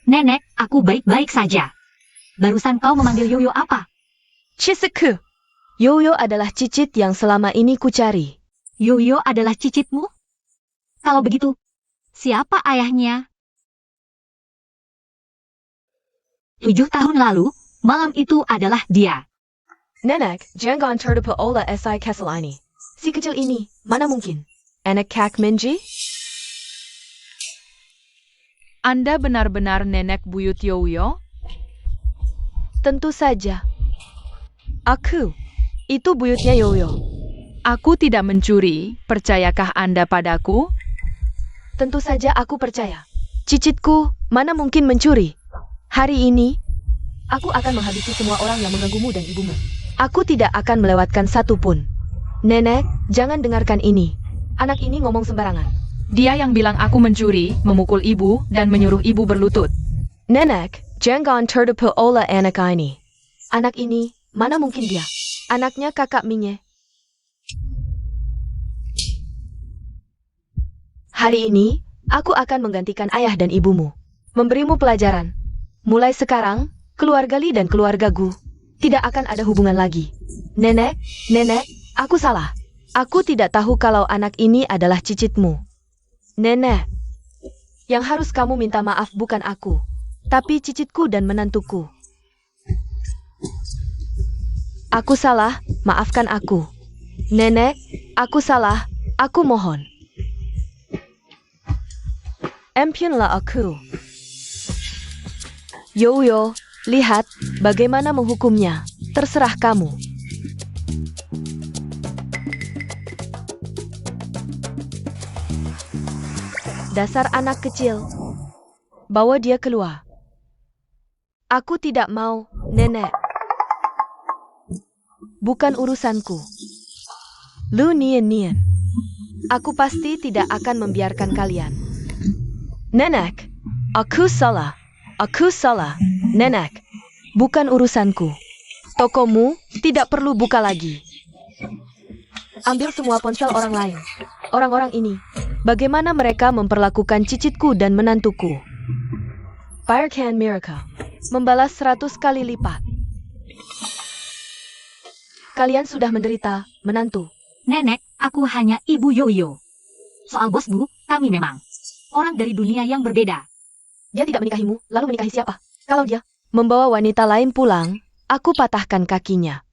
Nenek, aku baik-baik saja. Barusan kau memanggil Yoyo apa?
Chisuku. Yoyo adalah cicit yang selama ini kucari.
Yoyo adalah cicitmu? Kalau begitu, siapa ayahnya? 7 tahun lalu, malam itu adalah dia.
Nenek, jangan terdepa olah si kesel ini. Si kecil ini, mana mungkin? Anak Kak Minji?
Anda benar-benar nenek buyut Yoyo?
Tentu saja. Aku. Itu buyutnya Yoyo.
Aku tidak mencuri, percayakah Anda padaku?
Tentu saja aku percaya. Cicitku, mana mungkin mencuri? Hari ini, aku akan menghabisi semua orang yang mengganggumu dan ibumu. Aku tidak akan melewatkan satu pun. Nenek, jangan dengarkan ini. Anak ini ngomong sembarangan.
Dia yang bilang aku mencuri, memukul ibu, dan menyuruh ibu berlutut.
Nenek, jangan terdepa olah anak ini. Anak ini, mana mungkin dia? Anaknya kakak Minye. Hari ini, aku akan menggantikan ayah dan ibumu. Memberimu pelajaran. Mulai sekarang, keluarga Li dan keluarga Gu tidak akan ada hubungan lagi. Nenek, aku salah. Aku tidak tahu kalau anak ini adalah cicitmu. Nenek, yang harus kamu minta maaf bukan aku, tapi cicitku dan menantuku. Aku salah, maafkan aku. Nenek, aku salah, aku mohon. Empianlah aku. Yoyo, lihat bagaimana menghukumnya. Terserah kamu. Dasar anak kecil. Bawa dia keluar. Aku tidak mau, Nenek. Bukan urusanku. Lu Nian. Aku pasti tidak akan membiarkan kalian. Nenek, aku salah. Aku salah. Nenek, bukan urusanku. Tokomu tidak perlu buka lagi. Ambil semua ponsel orang lain. Orang-orang ini, bagaimana mereka memperlakukan cicitku dan menantuku? Firecan Miracle membalas 100 kali lipat. Kalian sudah menderita, menantu.
Nenek, aku hanya ibu Yoyo. Soal bos Bu, kami memang orang dari dunia yang berbeda.
Dia tidak menikahimu, lalu menikahi siapa? Kalau dia membawa wanita lain pulang, aku patahkan kakinya.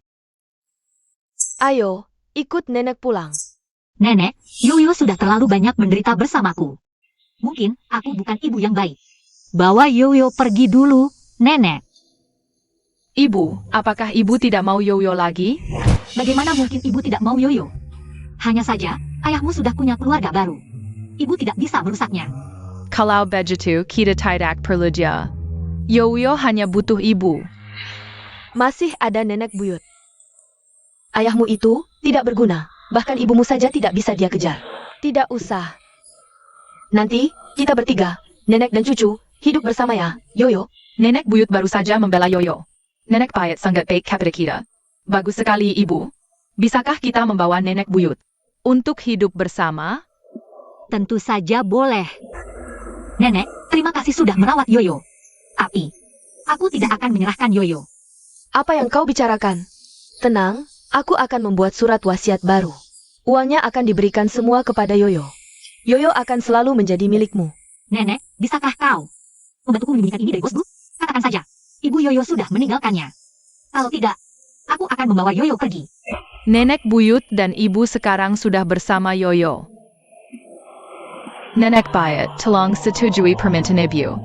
Ayo, ikut nenek pulang.
Nenek, Yoyo sudah terlalu banyak menderita bersamaku. Mungkin aku bukan ibu yang baik. Bawa Yoyo pergi dulu, Nenek.
Ibu, apakah ibu tidak mau Yoyo lagi?
Bagaimana mungkin ibu tidak mau Yoyo? Hanya saja, ayahmu sudah punya keluarga baru. Ibu tidak bisa merusaknya.
Kalau begitu, kita tidak perlu dia. Yoyo hanya butuh ibu.
Masih ada nenek buyut. Ayahmu itu tidak berguna. Bahkan ibumu saja tidak bisa dia kejar. Tidak usah. Nanti, kita bertiga, nenek dan cucu, Hidup bersama ya, Yoyo.
Nenek buyut baru saja membela Yoyo. Nenek pahit sangat baik kepada kita. Bagus sekali, Ibu. Bisakah kita membawa nenek buyut untuk hidup bersama?
Tentu saja boleh. Nenek, terima kasih sudah merawat Yoyo. Tapi, aku tidak akan menyerahkan Yoyo.
Apa yang kau bicarakan? Tenang, aku akan membuat surat wasiat baru. Uangnya akan diberikan semua kepada Yoyo. Yoyo akan selalu menjadi milikmu.
Nenek, bisakah kau membantuku menyembunyikan ini dari bosku? Katakan saja, Ibu Yoyo sudah meninggalkannya. Kalau tidak, aku akan membawa Yoyo pergi.
Nenek buyut dan ibu sekarang sudah bersama Yoyo. Nenek pahit tolong setujui permintaan ibu.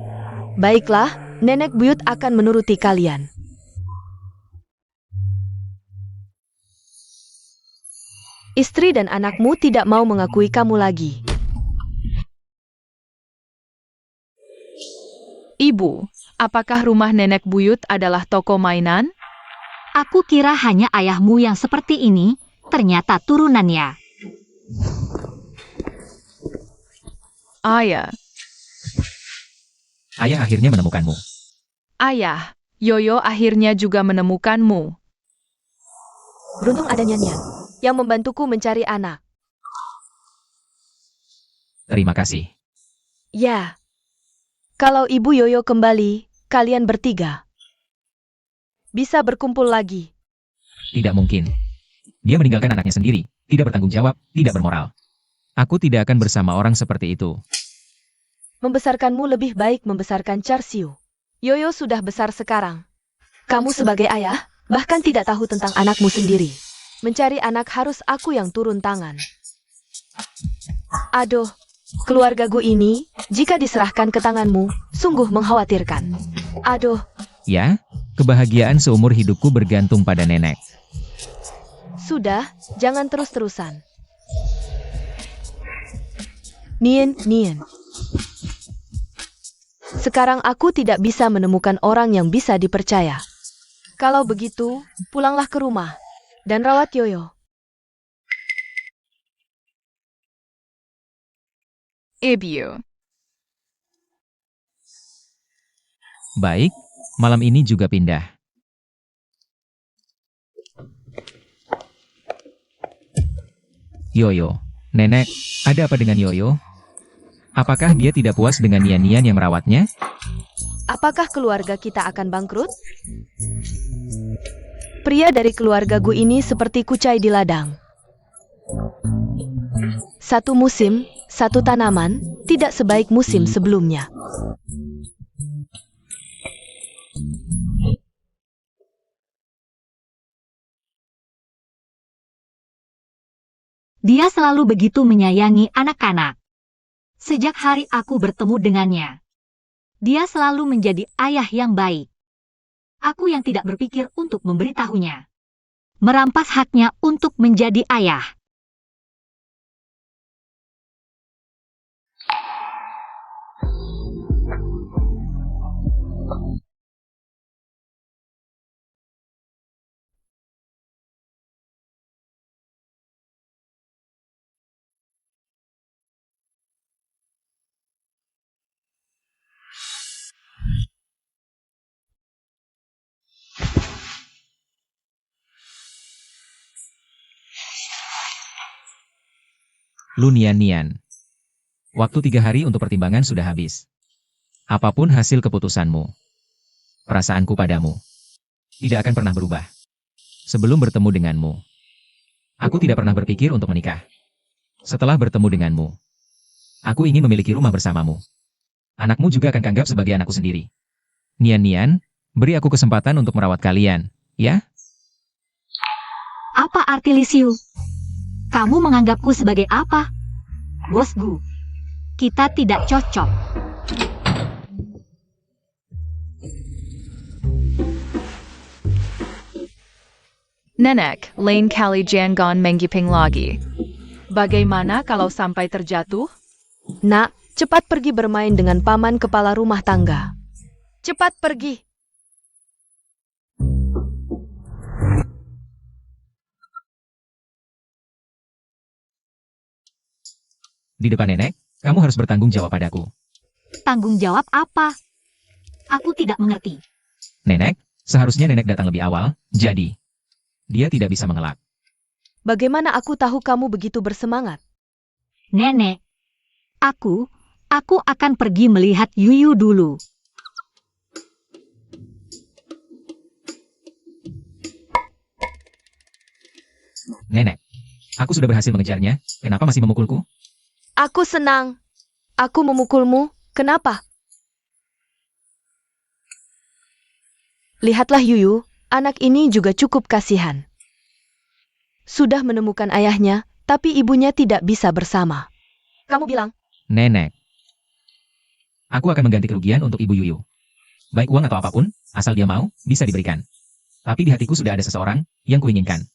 Baiklah, nenek buyut akan menuruti kalian. Istri dan anakmu tidak mau mengakui kamu lagi.
Ibu, apakah rumah nenek buyut adalah toko mainan?
Aku kira hanya ayahmu yang seperti ini, ternyata turunannya.
Ayah,
Ayah akhirnya menemukanmu.
ayah, Yoyo akhirnya juga menemukanmu.
Beruntung ada Nyan-Nyan yang membantuku mencari anak.
Terima kasih.
Ya. Kalau Ibu Yoyo kembali, kalian bertiga bisa berkumpul lagi.
Tidak mungkin. Dia meninggalkan anaknya sendiri, tidak bertanggung jawab, tidak bermoral. Aku tidak akan bersama orang seperti itu.
Membesarkanmu lebih baik membesarkan Charsiu. Yoyo sudah besar sekarang. Kamu sebagai ayah, bahkan tidak tahu tentang anakmu sendiri. Mencari anak harus aku yang turun tangan. Aduh, keluargaku ini, jika diserahkan ke tanganmu, sungguh mengkhawatirkan. Aduh,
Ya, kebahagiaan seumur hidupku bergantung pada nenek.
sudah, jangan terus-terusan. Nien. Sekarang aku tidak bisa menemukan orang yang bisa dipercaya. Kalau begitu, pulanglah ke rumah dan rawat Yoyo.
Ibu,
Baik, malam ini juga pindah. Yoyo, nenek, ada apa dengan Yoyo? Apakah dia tidak puas dengan Nian-Nian yang merawatnya?
Apakah keluarga kita akan bangkrut? Pria dari keluargaku ini seperti kucai di ladang. Satu musim, satu tanaman, tidak sebaik musim sebelumnya.
Dia selalu begitu menyayangi anak-anak. Sejak hari aku bertemu dengannya, dia selalu menjadi ayah yang baik. Aku yang tidak berpikir untuk memberitahunya. Merampas haknya untuk menjadi ayah.
Lu Nian-Nian. Waktu 3 hari untuk pertimbangan sudah habis. Apapun hasil keputusanmu, perasaanku padamu tidak akan pernah berubah. Sebelum bertemu denganmu, aku tidak pernah berpikir untuk menikah. Setelah bertemu denganmu, aku ingin memiliki rumah bersamamu. Anakmu juga akan kanggap sebagai anakku sendiri. Nian-Nian, beri aku kesempatan untuk merawat kalian, ya?
Apa arti Lisiu? Kamu menganggapku sebagai apa? Bosku, kita tidak cocok.
Nenek, lain kali jangan menggiping lagi. Bagaimana kalau sampai terjatuh?
Nak, cepat pergi bermain dengan paman kepala rumah tangga. Cepat pergi.
Di depan nenek, kamu harus bertanggung jawab padaku.
Tanggung jawab apa? Aku tidak mengerti.
Nenek, seharusnya nenek datang lebih awal, jadi dia tidak bisa mengelak.
Bagaimana aku tahu kamu begitu bersemangat?
Nenek, aku akan pergi melihat Yuyu dulu.
Nenek, aku sudah berhasil mengejarnya, kenapa masih memukulku?
Aku senang. Aku memukulmu, kenapa? Lihatlah Yuyu, anak ini juga cukup kasihan. Sudah menemukan ayahnya, tapi ibunya tidak bisa bersama. Kamu bilang,
Nenek, aku akan mengganti kerugian untuk Ibu Yuyu. Baik uang atau apapun, asal dia mau, bisa diberikan. Tapi di hatiku sudah ada seseorang yang kuinginkan.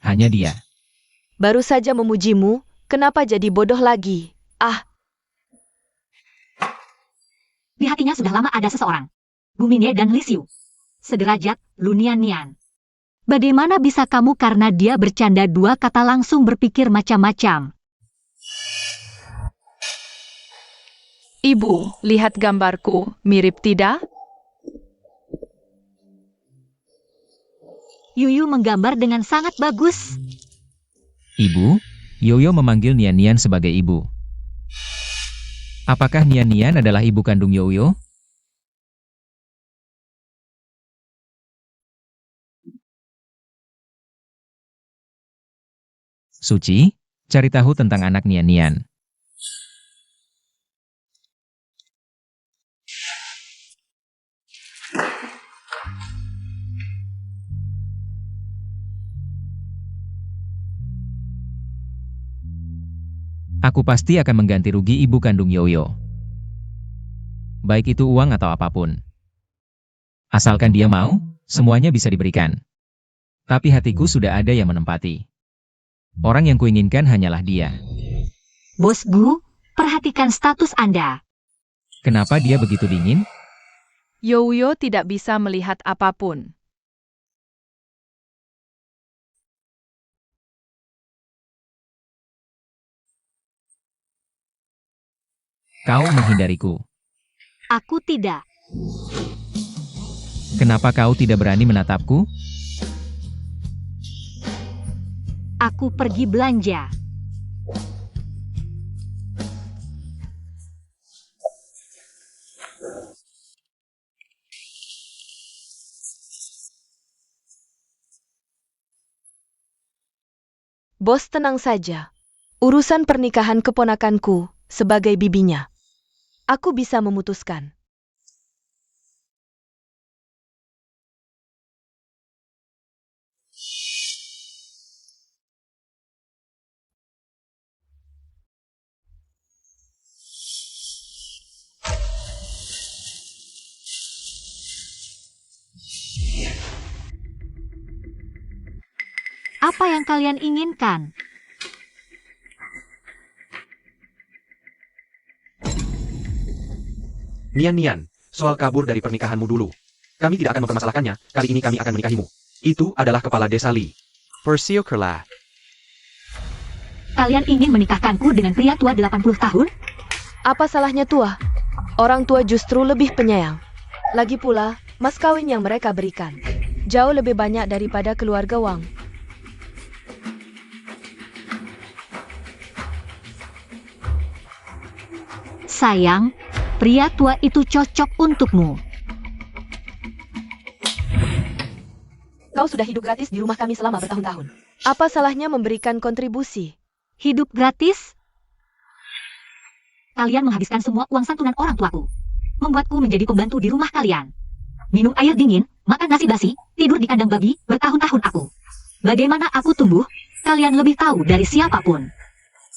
Hanya dia.
baru saja memujimu, kenapa jadi bodoh lagi? Ah,
Di hatinya sudah lama ada seseorang. Bu Minye dan Li Xiu. Sederajat, Lu Nian Nian. Bagaimana bisa kamu karena dia bercanda dua kata langsung berpikir macam-macam?
Ibu, lihat gambarku, mirip tidak?
Yuyu menggambar dengan sangat bagus.
Ibu, Yoyo memanggil Nian Nian sebagai ibu. Apakah Nian Nian adalah ibu kandung Yoyo? Suci, cari tahu tentang anak Nian Nian. Aku pasti akan mengganti rugi ibu kandung Yoyo. Baik itu uang atau apapun. Asalkan dia mau, semuanya bisa diberikan. Tapi hatiku sudah ada yang menempati. Orang yang kuinginkan hanyalah dia.
Bos Gu, perhatikan status Anda.
Kenapa dia begitu dingin?
Yoyo tidak bisa melihat apapun.
Kau menghindariku.
Aku tidak.
Kenapa kau tidak berani menatapku?
Aku pergi belanja.
bos tenang saja. Urusan pernikahan keponakanku, sebagai bibinya. Aku bisa memutuskan.
Apa yang kalian inginkan?
Nian Nian, soal kabur dari pernikahanmu dulu. Kami tidak akan mempermasalahkannya, kali ini kami akan menikahimu. Itu adalah kepala desa Li. Persiokerlah.
Kalian ingin menikahkanku dengan pria tua 80 tahun?
Apa salahnya tua? Orang tua justru lebih penyayang. Lagi pula, mas kawin yang mereka berikan jauh lebih banyak daripada keluarga Wang.
Sayang, pria tua itu cocok untukmu.
Kau sudah hidup gratis di rumah kami selama bertahun-tahun. Apa salahnya memberikan kontribusi?
Hidup gratis? Kalian menghabiskan semua uang santunan orang tuaku. Membuatku menjadi pembantu di rumah kalian. Minum air dingin, makan nasi basi, tidur di kandang babi, bertahun-tahun aku. Bagaimana aku tumbuh? Kalian lebih tahu dari siapapun.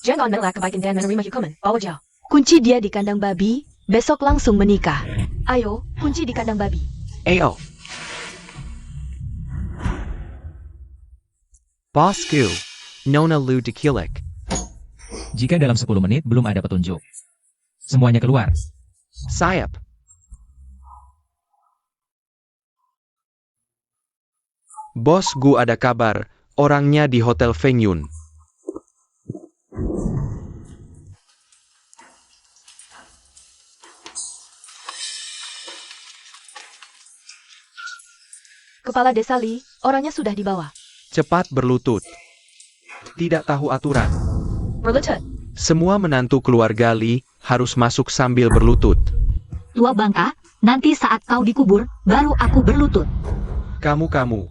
Jangan menolak kebaikan dan menerima hukuman, bawa jauh. Kunci dia di kandang babi, besok langsung menikah. Ayo, kunci di kandang babi.
Ayo. Bosku, Nona Lu Dekilek.
Jika dalam 10 menit belum ada petunjuk, semuanya keluar.
Sayap. Bos Gu ada kabar, orangnya di Hotel Feng Yun.
Kepala Desa Lee, orangnya sudah dibawa.
Cepat berlutut. Tidak tahu aturan.
Berlutut.
Semua menantu keluarga Lee harus masuk sambil berlutut.
Tua bangka, nanti saat kau dikubur, baru aku berlutut.
Kamu.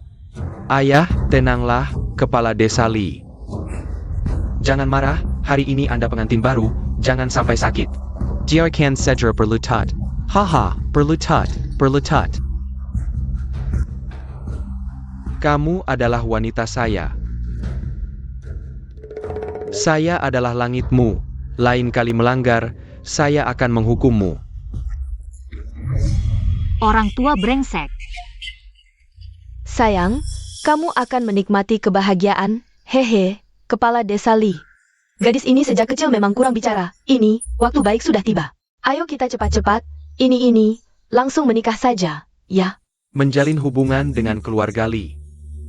Ayah, tenanglah, Kepala Desa Lee. Jangan marah, hari ini Anda pengantin baru, jangan sampai sakit. Jiakan saja berlutut. Haha, berlutut. Kamu adalah wanita saya. Saya adalah langitmu. Lain kali melanggar, saya akan menghukummu.
Orang tua brengsek.
Sayang, kamu akan menikmati kebahagiaan. Hehe, Kepala Desa Lee. Gadis ini sejak kecil memang kurang bicara. Ini, waktu baik sudah tiba. Ayo kita cepat-cepat. Ini, langsung menikah saja, ya.
Menjalin hubungan dengan keluarga Lee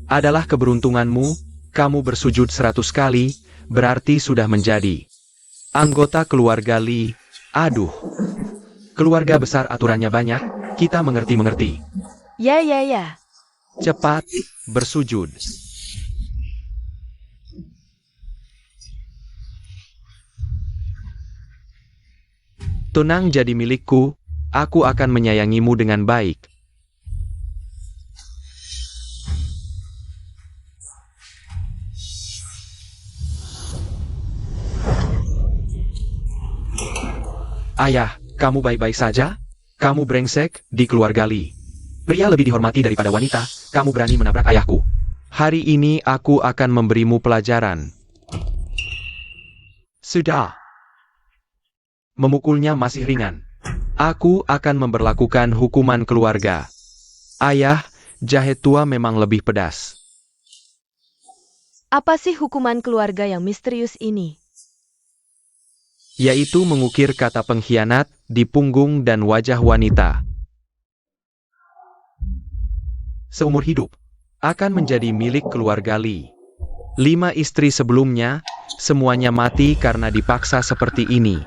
adalah keberuntunganmu. Kamu bersujud 100 kali, berarti sudah menjadi anggota keluarga Lee. Aduh. Keluarga besar aturannya banyak, kita mengerti.
Ya.
Cepat, bersujud. Tunang jadi milikku, aku akan menyayangimu dengan baik. Ayah, kamu baik-baik saja? Kamu brengsek di keluarga Lee. Pria lebih dihormati daripada wanita, kamu berani menabrak ayahku. Hari ini aku akan memberimu pelajaran. Sudah. Memukulnya masih ringan. Aku akan memberlakukan hukuman keluarga. Ayah, jahe tua memang lebih pedas.
Apa sih hukuman keluarga yang misterius ini?
Yaitu mengukir kata pengkhianat di punggung dan wajah wanita. Seumur hidup, akan menjadi milik keluarga Lee. 5 istri sebelumnya, semuanya mati karena dipaksa seperti ini.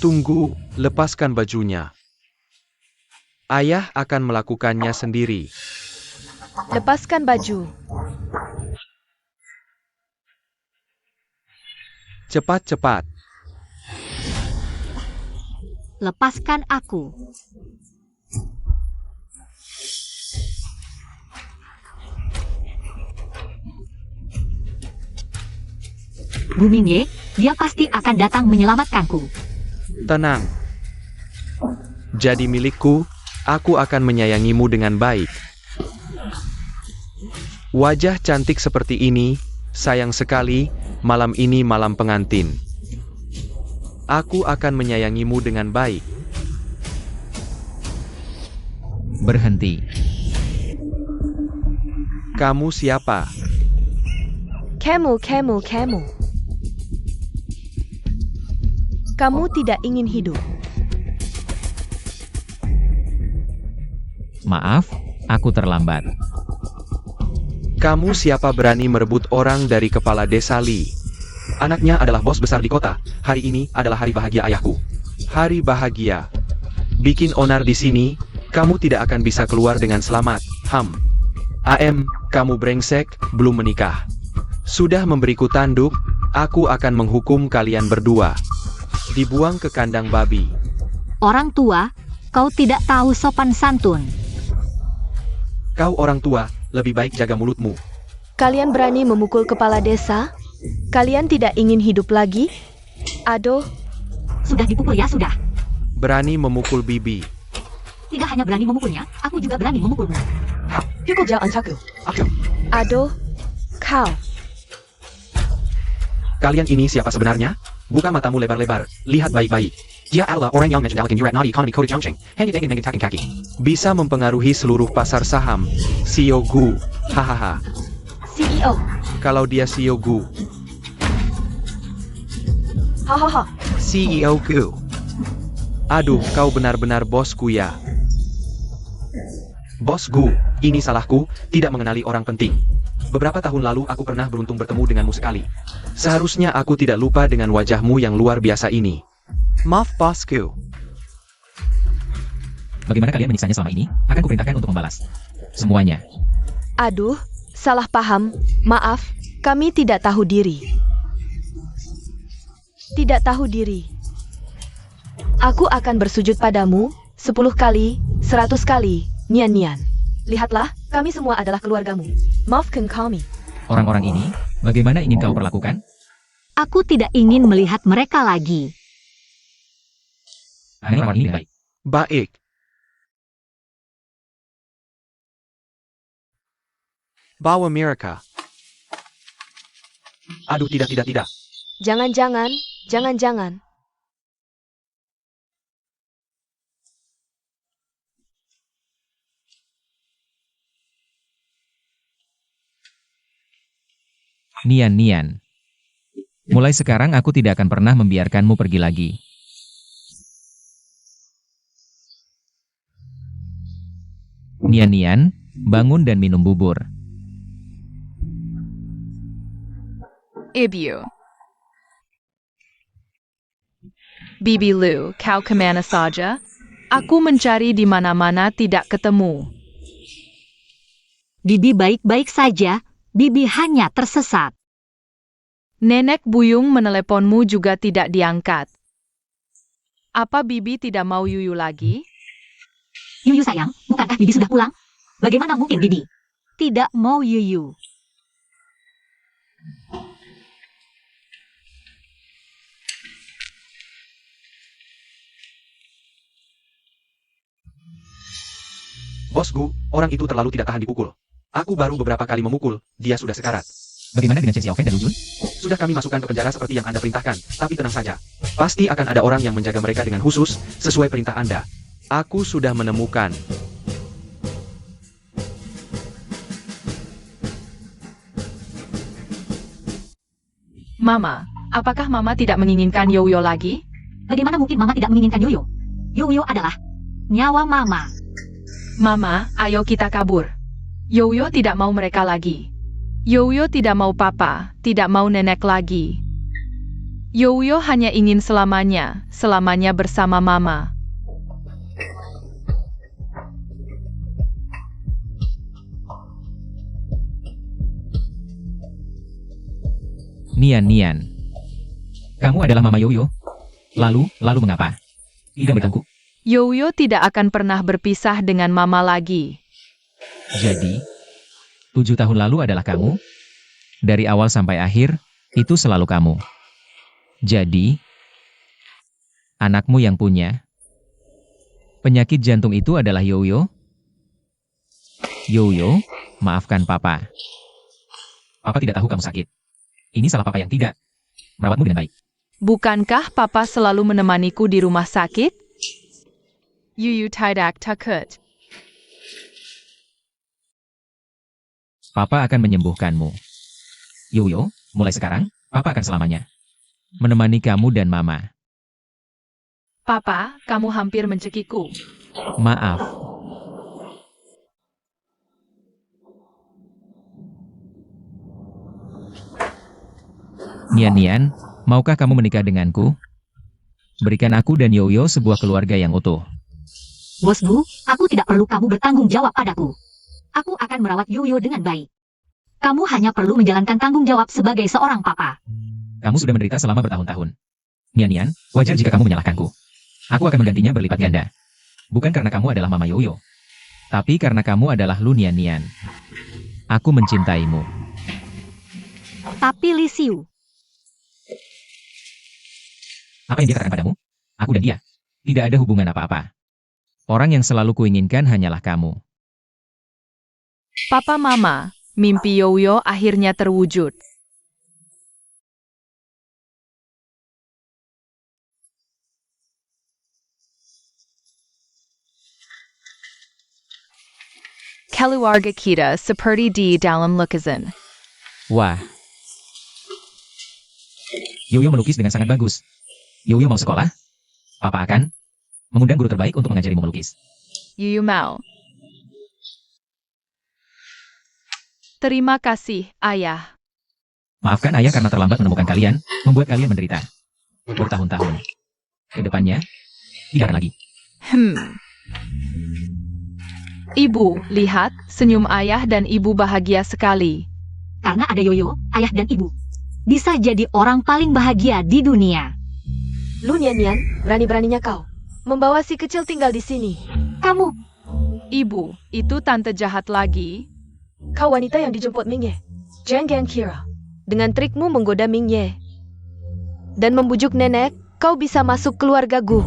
Tunggu, lepaskan bajunya. Ayah akan melakukannya sendiri.
Lepaskan baju.
Cepat.
Lepaskan aku. Bu Mingye, dia pasti akan datang menyelamatkanku.
Tenang. Jadi milikku, aku akan menyayangimu dengan baik. Wajah cantik seperti ini, sayang sekali, malam ini malam pengantin. Aku akan menyayangimu dengan baik.
Berhenti.
Kamu siapa?
Kamu. Kamu tidak ingin hidup.
Maaf, aku terlambat.
Kamu siapa berani merebut orang dari kepala desa Lee? Anaknya adalah bos besar di kota. Hari ini adalah hari bahagia ayahku. Hari bahagia. Bikin onar di sini, kamu tidak akan bisa keluar dengan selamat. Kamu brengsek, belum menikah. Sudah memberiku tanduk, aku akan menghukum kalian berdua. Dibuang ke kandang babi.
Orang tua, kau tidak tahu sopan santun.
Kau orang tua, lebih baik jaga mulutmu.
Kalian berani memukul kepala desa? Kalian tidak ingin hidup lagi? Aduh.
Sudah dipukul ya, sudah.
Berani memukul bibi.
Tidak hanya berani memukulnya, aku juga berani memukulmu.
Aduh. Kau.
Kalian ini siapa sebenarnya? Buka matamu lebar-lebar, lihat baik-baik. Dia adalah orang yang menjadikan Yurat Nadi Economy Code Junction. Kaki. Bisa mempengaruhi seluruh pasar saham. CEO Gu. Hahaha.
CEO.
Kalau dia CEO Gu.
Hahaha.
CEO Gu. Aduh, kau benar-benar bosku ya. Bos Gu, ini salahku, tidak mengenali orang penting. Beberapa tahun lalu aku pernah beruntung bertemu denganmu sekali. Seharusnya aku tidak lupa dengan wajahmu yang luar biasa ini. Maaf bosku.
Bagaimana kalian menyiksanya selama ini? Akan kuperintahkan untuk membalas. Semuanya.
Aduh, salah paham. Maaf, kami tidak tahu diri. Tidak tahu diri. Aku akan bersujud padamu 10 kali, 100 kali, Nian. Lihatlah, kami semua adalah keluargamu. Maafkan kami.
Orang-orang ini, bagaimana ingin kau perlakukan?
Aku tidak ingin melihat mereka lagi.
Aneh orang ini baik.
Baik. Bawa mereka. Aduh, tidak.
Jangan.
Nian. Mulai sekarang aku tidak akan pernah membiarkanmu pergi lagi. Nian, bangun dan minum bubur.
Ibu. Bibi Lu, kau kemana saja? Aku mencari di mana-mana tidak ketemu.
Bibi baik-baik saja, Bibi hanya tersesat.
Nenek Buyung meneleponmu juga tidak diangkat. Apa Bibi tidak mau Yuyu lagi?
Yuyu sayang, bukankah Bibi sudah pulang? Bagaimana mungkin Bibi tidak mau Yuyu?
Bosku, orang itu terlalu tidak tahan dipukul. Aku baru beberapa kali memukul, dia sudah sekarat.
Bagaimana dengan Chen Xiaofeng dan Lu Jun?
Sudah kami masukkan ke penjara seperti yang Anda perintahkan, tapi tenang saja. Pasti akan ada orang yang menjaga mereka dengan khusus, sesuai perintah Anda. Aku sudah menemukan.
Mama, apakah Mama tidak menginginkan Yoyo lagi?
Bagaimana mungkin Mama tidak menginginkan Yoyo? Yoyo adalah nyawa Mama.
Mama, ayo kita kabur. Yoyo tidak mau mereka lagi. Yoyo tidak mau papa, tidak mau nenek lagi. Yoyo hanya ingin selamanya bersama Mama.
Nian. Kamu adalah Mama Yoyo. Lalu mengapa? Tidak bertengkuk.
Yoyo tidak akan pernah berpisah dengan Mama lagi.
Jadi, 7 tahun lalu adalah kamu? Dari awal sampai akhir, itu selalu kamu. Jadi, anakmu yang punya penyakit jantung itu adalah Yoyo? Yoyo, maafkan Papa. Papa tidak tahu kamu sakit. Ini salah Papa yang tidak merawatmu dengan baik.
Bukankah Papa selalu menemaniku di rumah sakit? Yuyu tidak takut.
Papa akan menyembuhkanmu. Yoyo, mulai sekarang, Papa akan selamanya menemani kamu dan Mama.
Papa, kamu hampir mencekiku.
Maaf. Nian, maukah kamu menikah denganku? Berikan aku dan Yoyo sebuah keluarga yang utuh.
Bosku, aku tidak perlu kamu bertanggung jawab padaku. Aku akan merawat Yoyo dengan baik. Kamu hanya perlu menjalankan tanggung jawab sebagai seorang papa.
Kamu sudah menderita selama bertahun-tahun. Nian, wajar jika kamu menyalahkanku. Aku akan menggantinya berlipat ganda. Bukan karena kamu adalah Mama Yoyo, tapi karena kamu adalah Lu Nian. Aku mencintaimu.
Tapi Li Xiu,
Apa yang dia katakan padamu? Aku dan dia. Tidak ada hubungan apa-apa. Orang yang selalu kuinginkan hanyalah kamu.
Papa Mama, mimpi Yoyo akhirnya terwujud. Keluarga kita seperti di dalam lukisan.
Wah. Yoyo melukis dengan sangat bagus. Yoyo mau sekolah? Papa akan mengundang guru terbaik untuk mengajarimu melukis.
Yuyu mau. Terima kasih, Ayah.
Maafkan ayah karena terlambat menemukan kalian, membuat kalian menderita bertahun-tahun. Kedepannya, tidak akan lagi.
Ibu, lihat, senyum ayah dan ibu bahagia sekali.
Karena ada Yoyo, ayah dan ibu. Bisa jadi orang paling bahagia di dunia.
Lu Nian, berani-beraninya kau membawa si kecil tinggal di sini.
Kamu,
Ibu, itu tante jahat lagi.
Kau wanita yang dijemput Mingye, Zhang Kira. Dengan trikmu menggoda Mingye dan membujuk nenek, kau bisa masuk keluarga Gu.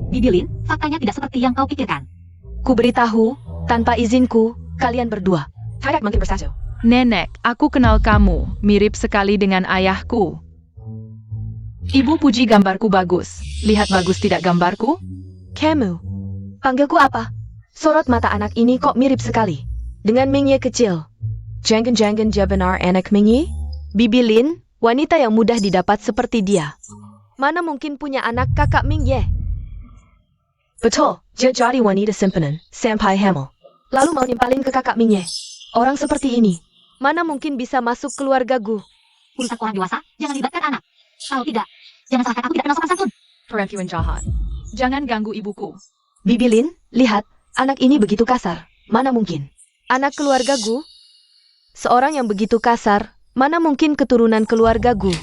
Bibi Lin, faktanya tidak seperti yang kau pikirkan.
Ku beritahu, tanpa izinku, kalian berdua tidak mungkin bersatu.
Nenek, aku kenal kamu, mirip sekali dengan ayahku. Ibu puji gambarku bagus. Lihat bagus tidak gambarku?
Kamu, panggilku apa? Sorot mata anak ini kok mirip sekali dengan Mingye kecil. Jangan-jangan dia benar anak Mingye? Bibi Lin, wanita yang mudah didapat seperti dia. Mana mungkin punya anak kakak Mingye? Betul, dia jadi wanita simpanan, sampai hamil. Lalu mau nimpalin ke kakak Mingye. Orang seperti ini, mana mungkin bisa masuk keluarga Gu?
Urusan orang dewasa, jangan libatkan anak. Kalau tidak, jangan salahkan aku tidak kenal sopan santun.
Perempuan jahat. Jangan ganggu ibuku.
Bibi Lin, lihat, anak ini begitu kasar. Mana mungkin? Anak keluarga Gu? Seorang yang begitu kasar, mana mungkin keturunan keluarga Gu?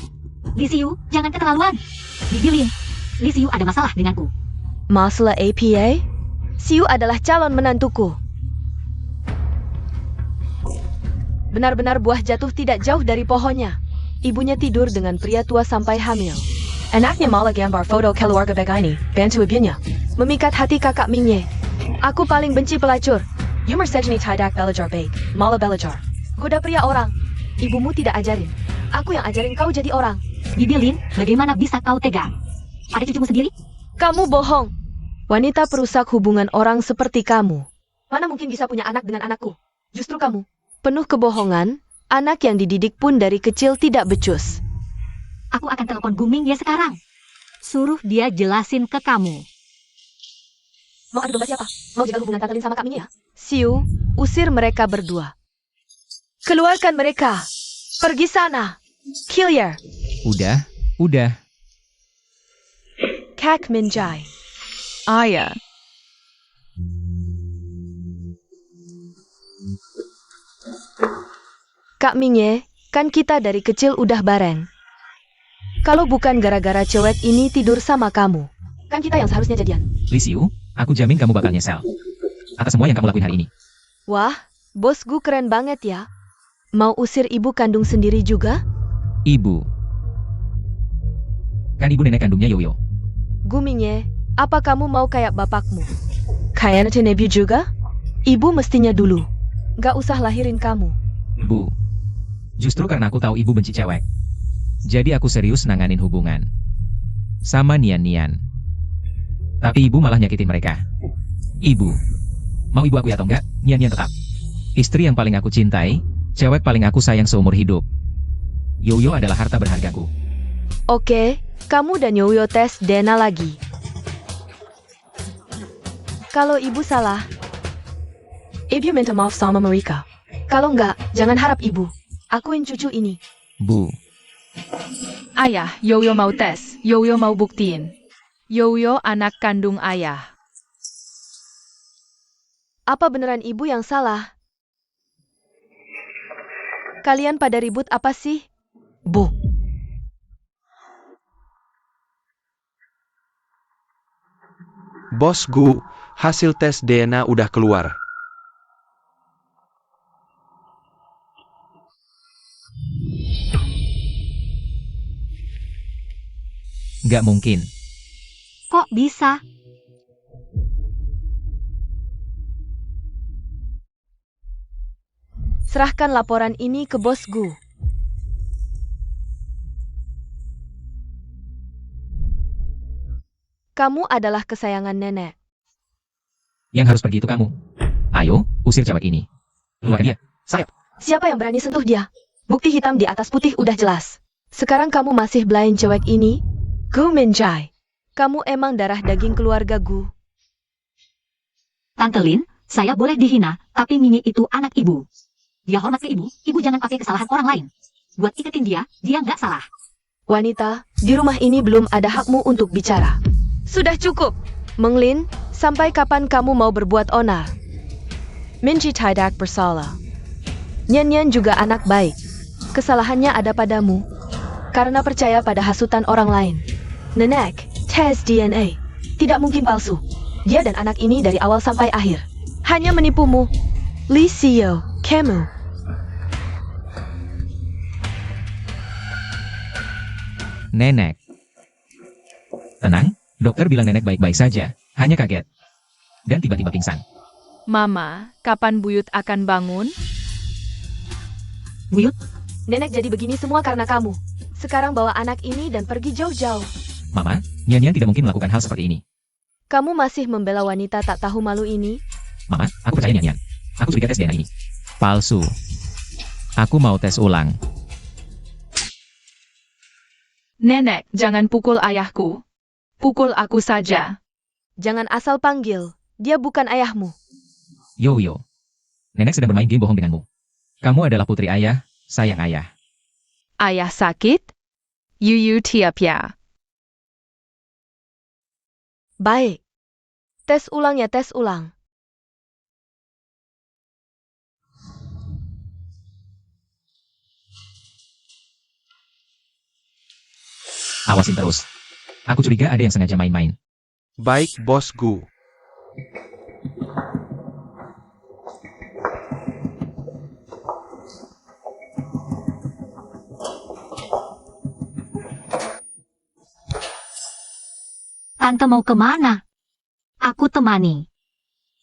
Li Xiu, jangan keterlaluan. Bibi Lin, Li Xiu ada masalah denganku.
Masalah APA? Xiu adalah calon menantuku. Benar-benar buah jatuh tidak jauh dari pohonnya. Ibunya tidur dengan pria tua sampai hamil. Anaknya malah gambar foto keluarga begini, bantu ibunya. Memikat hati kakak Mingye. Aku paling benci pelacur. Yumar sejni tidak belajar baik, malah belajar. Goda pria orang. Ibumu tidak ajarin. Aku yang ajarin kau jadi orang.
Bibi Lin, bagaimana bisa kau tega? Pada cucumu sendiri?
Kamu bohong. Wanita perusak hubungan orang seperti kamu. Mana mungkin bisa punya anak dengan anakku? Justru kamu. Penuh kebohongan, anak yang dididik pun dari kecil tidak becus.
Aku akan telepon Guming ya sekarang. Suruh dia jelasin ke kamu.
Mau adu domba siapa? Mau jaga hubungan Tante Lin sama Kak Mingye ya? Xiu, usir mereka berdua. Keluarkan mereka. Pergi sana. Killier.
Udah.
Kak Minjai.
Ayah.
Kak Mingye, kan kita dari kecil udah bareng. Kalau bukan gara-gara cewek ini tidur sama kamu, kan kita yang seharusnya jadian.
Li Xiu, aku jamin kamu bakal nyesel atas semua yang kamu lakuin hari ini.
Wah, bos Gu keren banget ya. Mau usir ibu kandung sendiri juga?
Ibu. Kan ibu nenek kandungnya Yoyo.
Gu Mingye, apa kamu mau kayak bapakmu? Kayak Nebu juga? Ibu mestinya dulu. Gak usah lahirin kamu.
Bu. Justru karena aku tahu ibu benci cewek. Jadi aku serius nanganin hubungan sama Nian. Tapi ibu malah nyakitin mereka. Ibu. Mau ibu aku atau enggak, Nian tetap. Istri yang paling aku cintai, cewek paling aku sayang seumur hidup. Yoyo adalah harta berhargaku.
Oke, kamu dan Yoyo tes DNA lagi. Kalau ibu salah, ibu minta maaf sama mereka. Kalau enggak, jangan harap ibu. Akuin cucu ini.
Bu.
Ayah, Yoyo mau tes. Yoyo mau buktiin. Yoyo anak kandung ayah.
Apa beneran ibu yang salah? Kalian pada ribut apa sih? Bu.
Bos Gu, hasil tes DNA udah keluar.
Nggak mungkin.
Kok bisa?
Serahkan laporan ini ke bos Gu. Kamu adalah kesayangan nenek.
Yang harus pergi itu kamu. Ayo, usir cewek ini. Keluar dia. Sayap.
Siapa yang berani sentuh dia? Bukti hitam di atas putih udah jelas. Sekarang kamu masih belain cewek ini? Gu Minjai. Kamu emang darah daging keluarga Gu.
Tante Lin, saya boleh dihina, tapi Mingye itu anak ibu. Dia hormat ke ibu jangan pakai kesalahan orang lain. Buat iketin dia nggak salah.
Wanita, di rumah ini belum ada hakmu untuk bicara. Sudah cukup. Menglin, sampai kapan kamu mau berbuat onar? Minji tidak bersalah. Nyan Nyan juga anak baik. Kesalahannya ada padamu, karena percaya pada hasutan orang lain. Nenek, tes DNA. Tidak mungkin palsu. Dia dan anak ini dari awal sampai akhir hanya menipumu. Lee Seo, kamu.
Nenek. Tenang, dokter bilang nenek baik-baik saja, hanya kaget. Dan tiba-tiba pingsan.
Mama, kapan Buyut akan bangun?
Buyut,
Nenek jadi begini semua karena kamu. Sekarang bawa anak ini dan pergi jauh-jauh.
Mama, Nyan Nyan tidak mungkin melakukan hal seperti ini.
Kamu masih membela wanita tak tahu malu ini?
Mama, aku percaya Nyan Nyan. Aku curiga tes DNA ini. Palsu. Aku mau tes ulang.
Nenek, jangan pukul ayahku. Pukul aku saja.
Jangan asal panggil. Dia bukan ayahmu.
Yo. Nenek sedang bermain game bohong denganmu. Kamu adalah putri ayah, sayang ayah.
Ayah sakit? Yuyu tiap ya.
Baik. Tes ulang ya, tes ulang.
Awasin terus. Aku curiga ada yang sengaja main-main.
Baik, bosku.
tante mau kemana? Aku temani.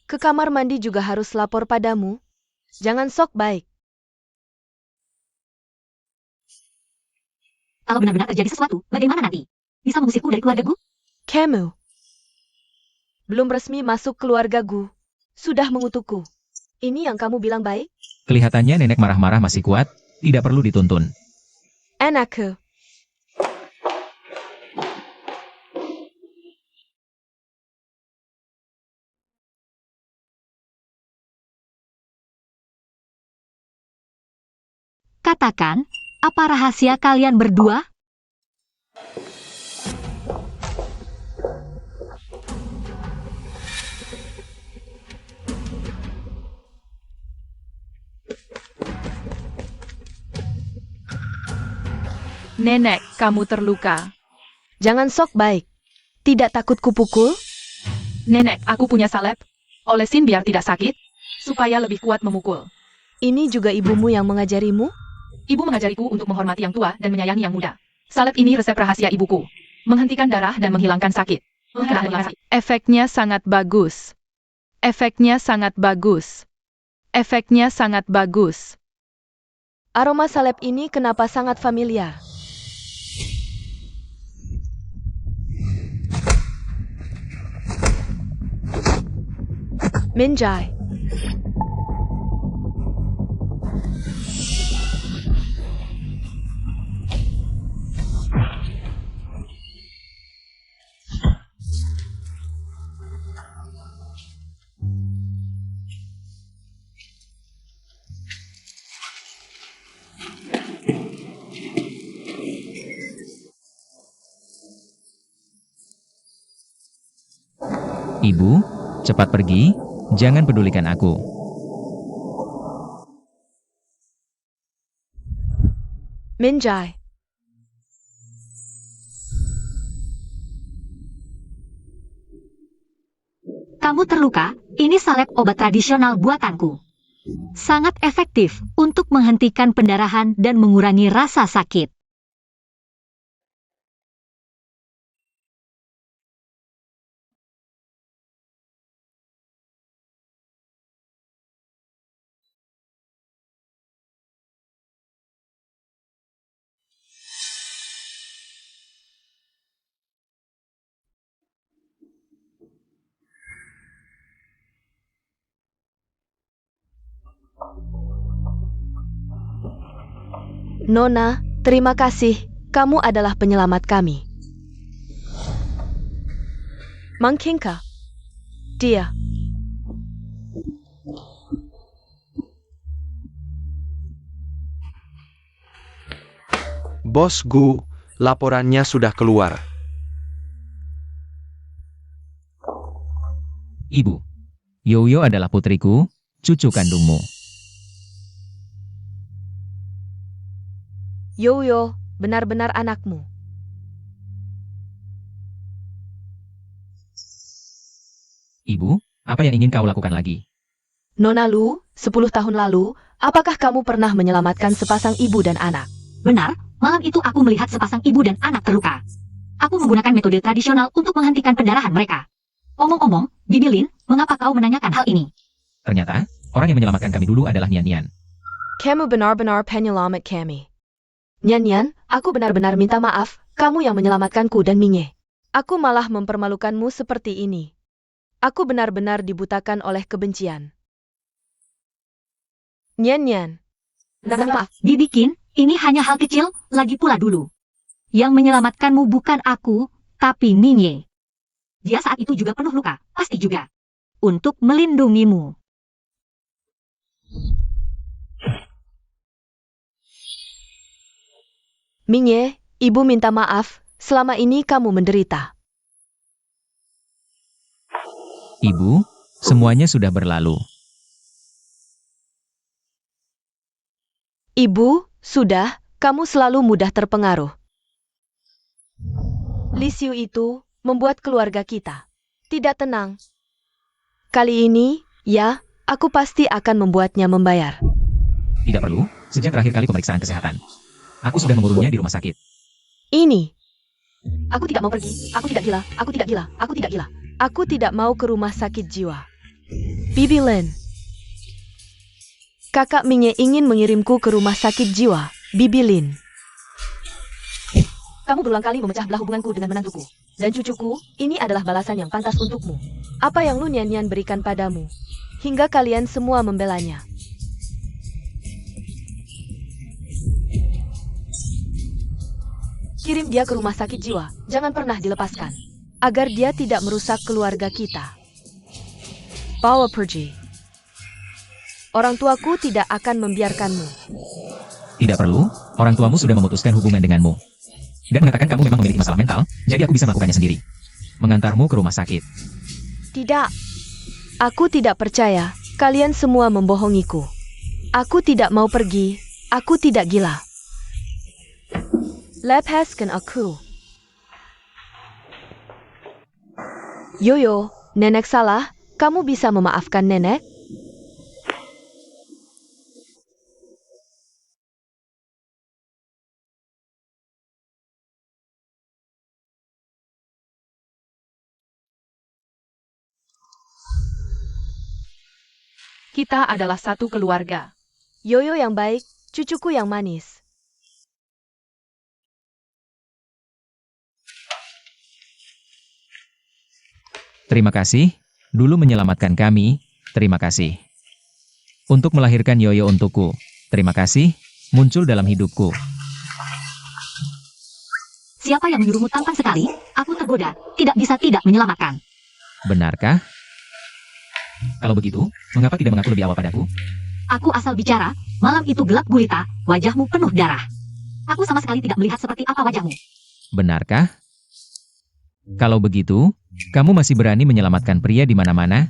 Ke kamar mandi juga harus lapor padamu. Jangan sok baik.
Kalau benar-benar terjadi sesuatu, bagaimana nanti? Bisa mengusirku dari keluargaku?
Kamu belum resmi masuk keluargaku. Sudah mengutukku. Ini yang kamu bilang baik?
Kelihatannya nenek marah-marah masih kuat, tidak perlu dituntun.
Anakku.
Katakan, apa rahasia kalian berdua?
Nenek, kamu terluka.
Jangan sok baik. Tidak takut kupukul?
Nenek, aku punya salep. Olesin biar tidak sakit, supaya lebih kuat memukul.
Ini juga ibumu yang mengajarimu?
Ibu mengajariku untuk menghormati yang tua dan menyayangi yang muda. Salep ini resep rahasia ibuku. Menghentikan darah dan menghilangkan sakit. Efeknya sangat bagus. Efeknya sangat bagus. Efeknya sangat bagus.
Aroma salep ini kenapa sangat familiar? Minjai.
Ibu, cepat pergi, jangan pedulikan aku.
Minjai.
Kamu terluka? Ini salep obat tradisional buatanku. Sangat efektif untuk menghentikan pendarahan dan mengurangi rasa sakit.
Nona, terima kasih. Kamu adalah penyelamat kami. Mangkingka. Dia.
Bosku, laporannya sudah keluar.
Ibu, Yoyo adalah putriku, cucu kandungmu.
Yoyo, benar-benar anakmu.
Ibu, apa yang ingin kau lakukan lagi?
Nona Lu, 10 tahun lalu, apakah kamu pernah menyelamatkan sepasang ibu dan anak?
Benar, malam itu aku melihat sepasang ibu dan anak terluka. Aku menggunakan metode tradisional untuk menghentikan pendarahan mereka. Omong-omong, Bibi Lin, mengapa kau menanyakan hal ini?
Ternyata, orang yang menyelamatkan kami dulu adalah Nian Nian.
Kamu benar-benar penyelamat kami. Nian Nian, aku benar-benar minta maaf, kamu yang menyelamatkanku dan Minye. Aku malah mempermalukanmu seperti ini. Aku benar-benar dibutakan oleh kebencian. Nian Nian.
Maaf, Bibi Qin, ini hanya hal kecil, lagi pula dulu. Yang menyelamatkanmu bukan aku, tapi Minye. Dia saat itu juga penuh luka, pasti juga. Untuk melindungimu.
Minye, ibu minta maaf, selama ini kamu menderita.
Ibu, semuanya sudah berlalu.
Ibu, sudah, kamu selalu mudah terpengaruh. Li Xiu itu membuat keluarga kita tidak tenang. Kali ini, ya, aku pasti akan membuatnya membayar.
Tidak perlu, sejak terakhir kali pemeriksaan kesehatan. Aku sudah mengurungnya di rumah sakit.
Ini. Aku tidak mau pergi, aku tidak gila, aku tidak gila, aku tidak gila. Aku tidak mau ke rumah sakit jiwa. Bibi Lin. Kakak Minye ingin mengirimku ke rumah sakit jiwa, Bibi Lin. Kamu berulang kali memecah belah hubunganku dengan menantuku. Dan cucuku, ini adalah balasan yang pantas untukmu. Apa yang Lu Nian Nian berikan padamu? Hingga kalian semua membelanya. Kirim dia ke rumah sakit jiwa, jangan pernah dilepaskan. Agar dia tidak merusak keluarga kita. Bawa pergi. Orang tuaku tidak akan membiarkanmu.
Tidak perlu, orang tuamu sudah memutuskan hubungan denganmu. Dan mengatakan kamu memang memiliki masalah mental, jadi aku bisa melakukannya sendiri. Mengantarmu ke rumah sakit.
Tidak. Aku tidak percaya, kalian semua membohongiku. Aku tidak mau pergi, aku tidak gila. Lepaskan aku. Yoyo, nenek salah, kamu bisa memaafkan nenek?
Kita adalah satu keluarga.
Yoyo yang baik, cucuku yang manis.
Terima kasih, dulu menyelamatkan kami, terima kasih. Untuk melahirkan Yoyo untukku, terima kasih, muncul dalam hidupku.
Siapa yang menyuruhmu tampan sekali? Aku tergoda, tidak bisa tidak menyelamatkan.
Benarkah? Kalau begitu, mengapa tidak mengaku lebih awal padaku?
Aku asal bicara, malam itu gelap gulita, wajahmu penuh darah. Aku sama sekali tidak melihat seperti apa wajahmu.
Benarkah? Kalau begitu, kamu masih berani menyelamatkan pria di mana-mana?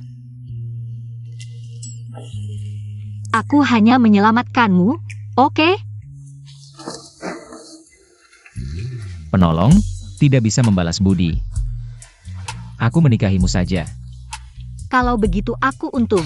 Aku hanya menyelamatkanmu, oke?
Penolong, tidak bisa membalas budi. Aku menikahimu saja.
Kalau begitu aku untung.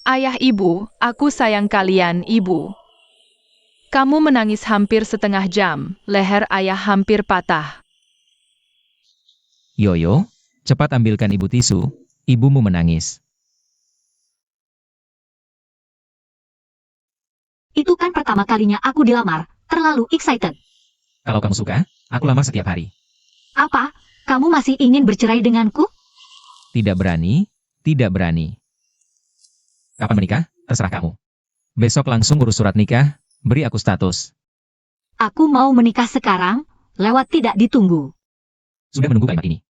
Ayah ibu, aku sayang kalian, ibu. Kamu menangis hampir setengah jam, leher ayah hampir patah.
Yoyo, cepat ambilkan ibu tisu, ibumu menangis.
Itu kan pertama kalinya aku dilamar, terlalu excited.
Kalau kamu suka, aku lamar setiap hari.
Apa? Kamu masih ingin bercerai denganku?
Tidak berani, tidak berani. Kapan menikah? Terserah kamu. Besok langsung urus surat nikah, beri aku status.
Aku mau menikah sekarang, lewat tidak ditunggu.
Sudah menunggu kalimat ini.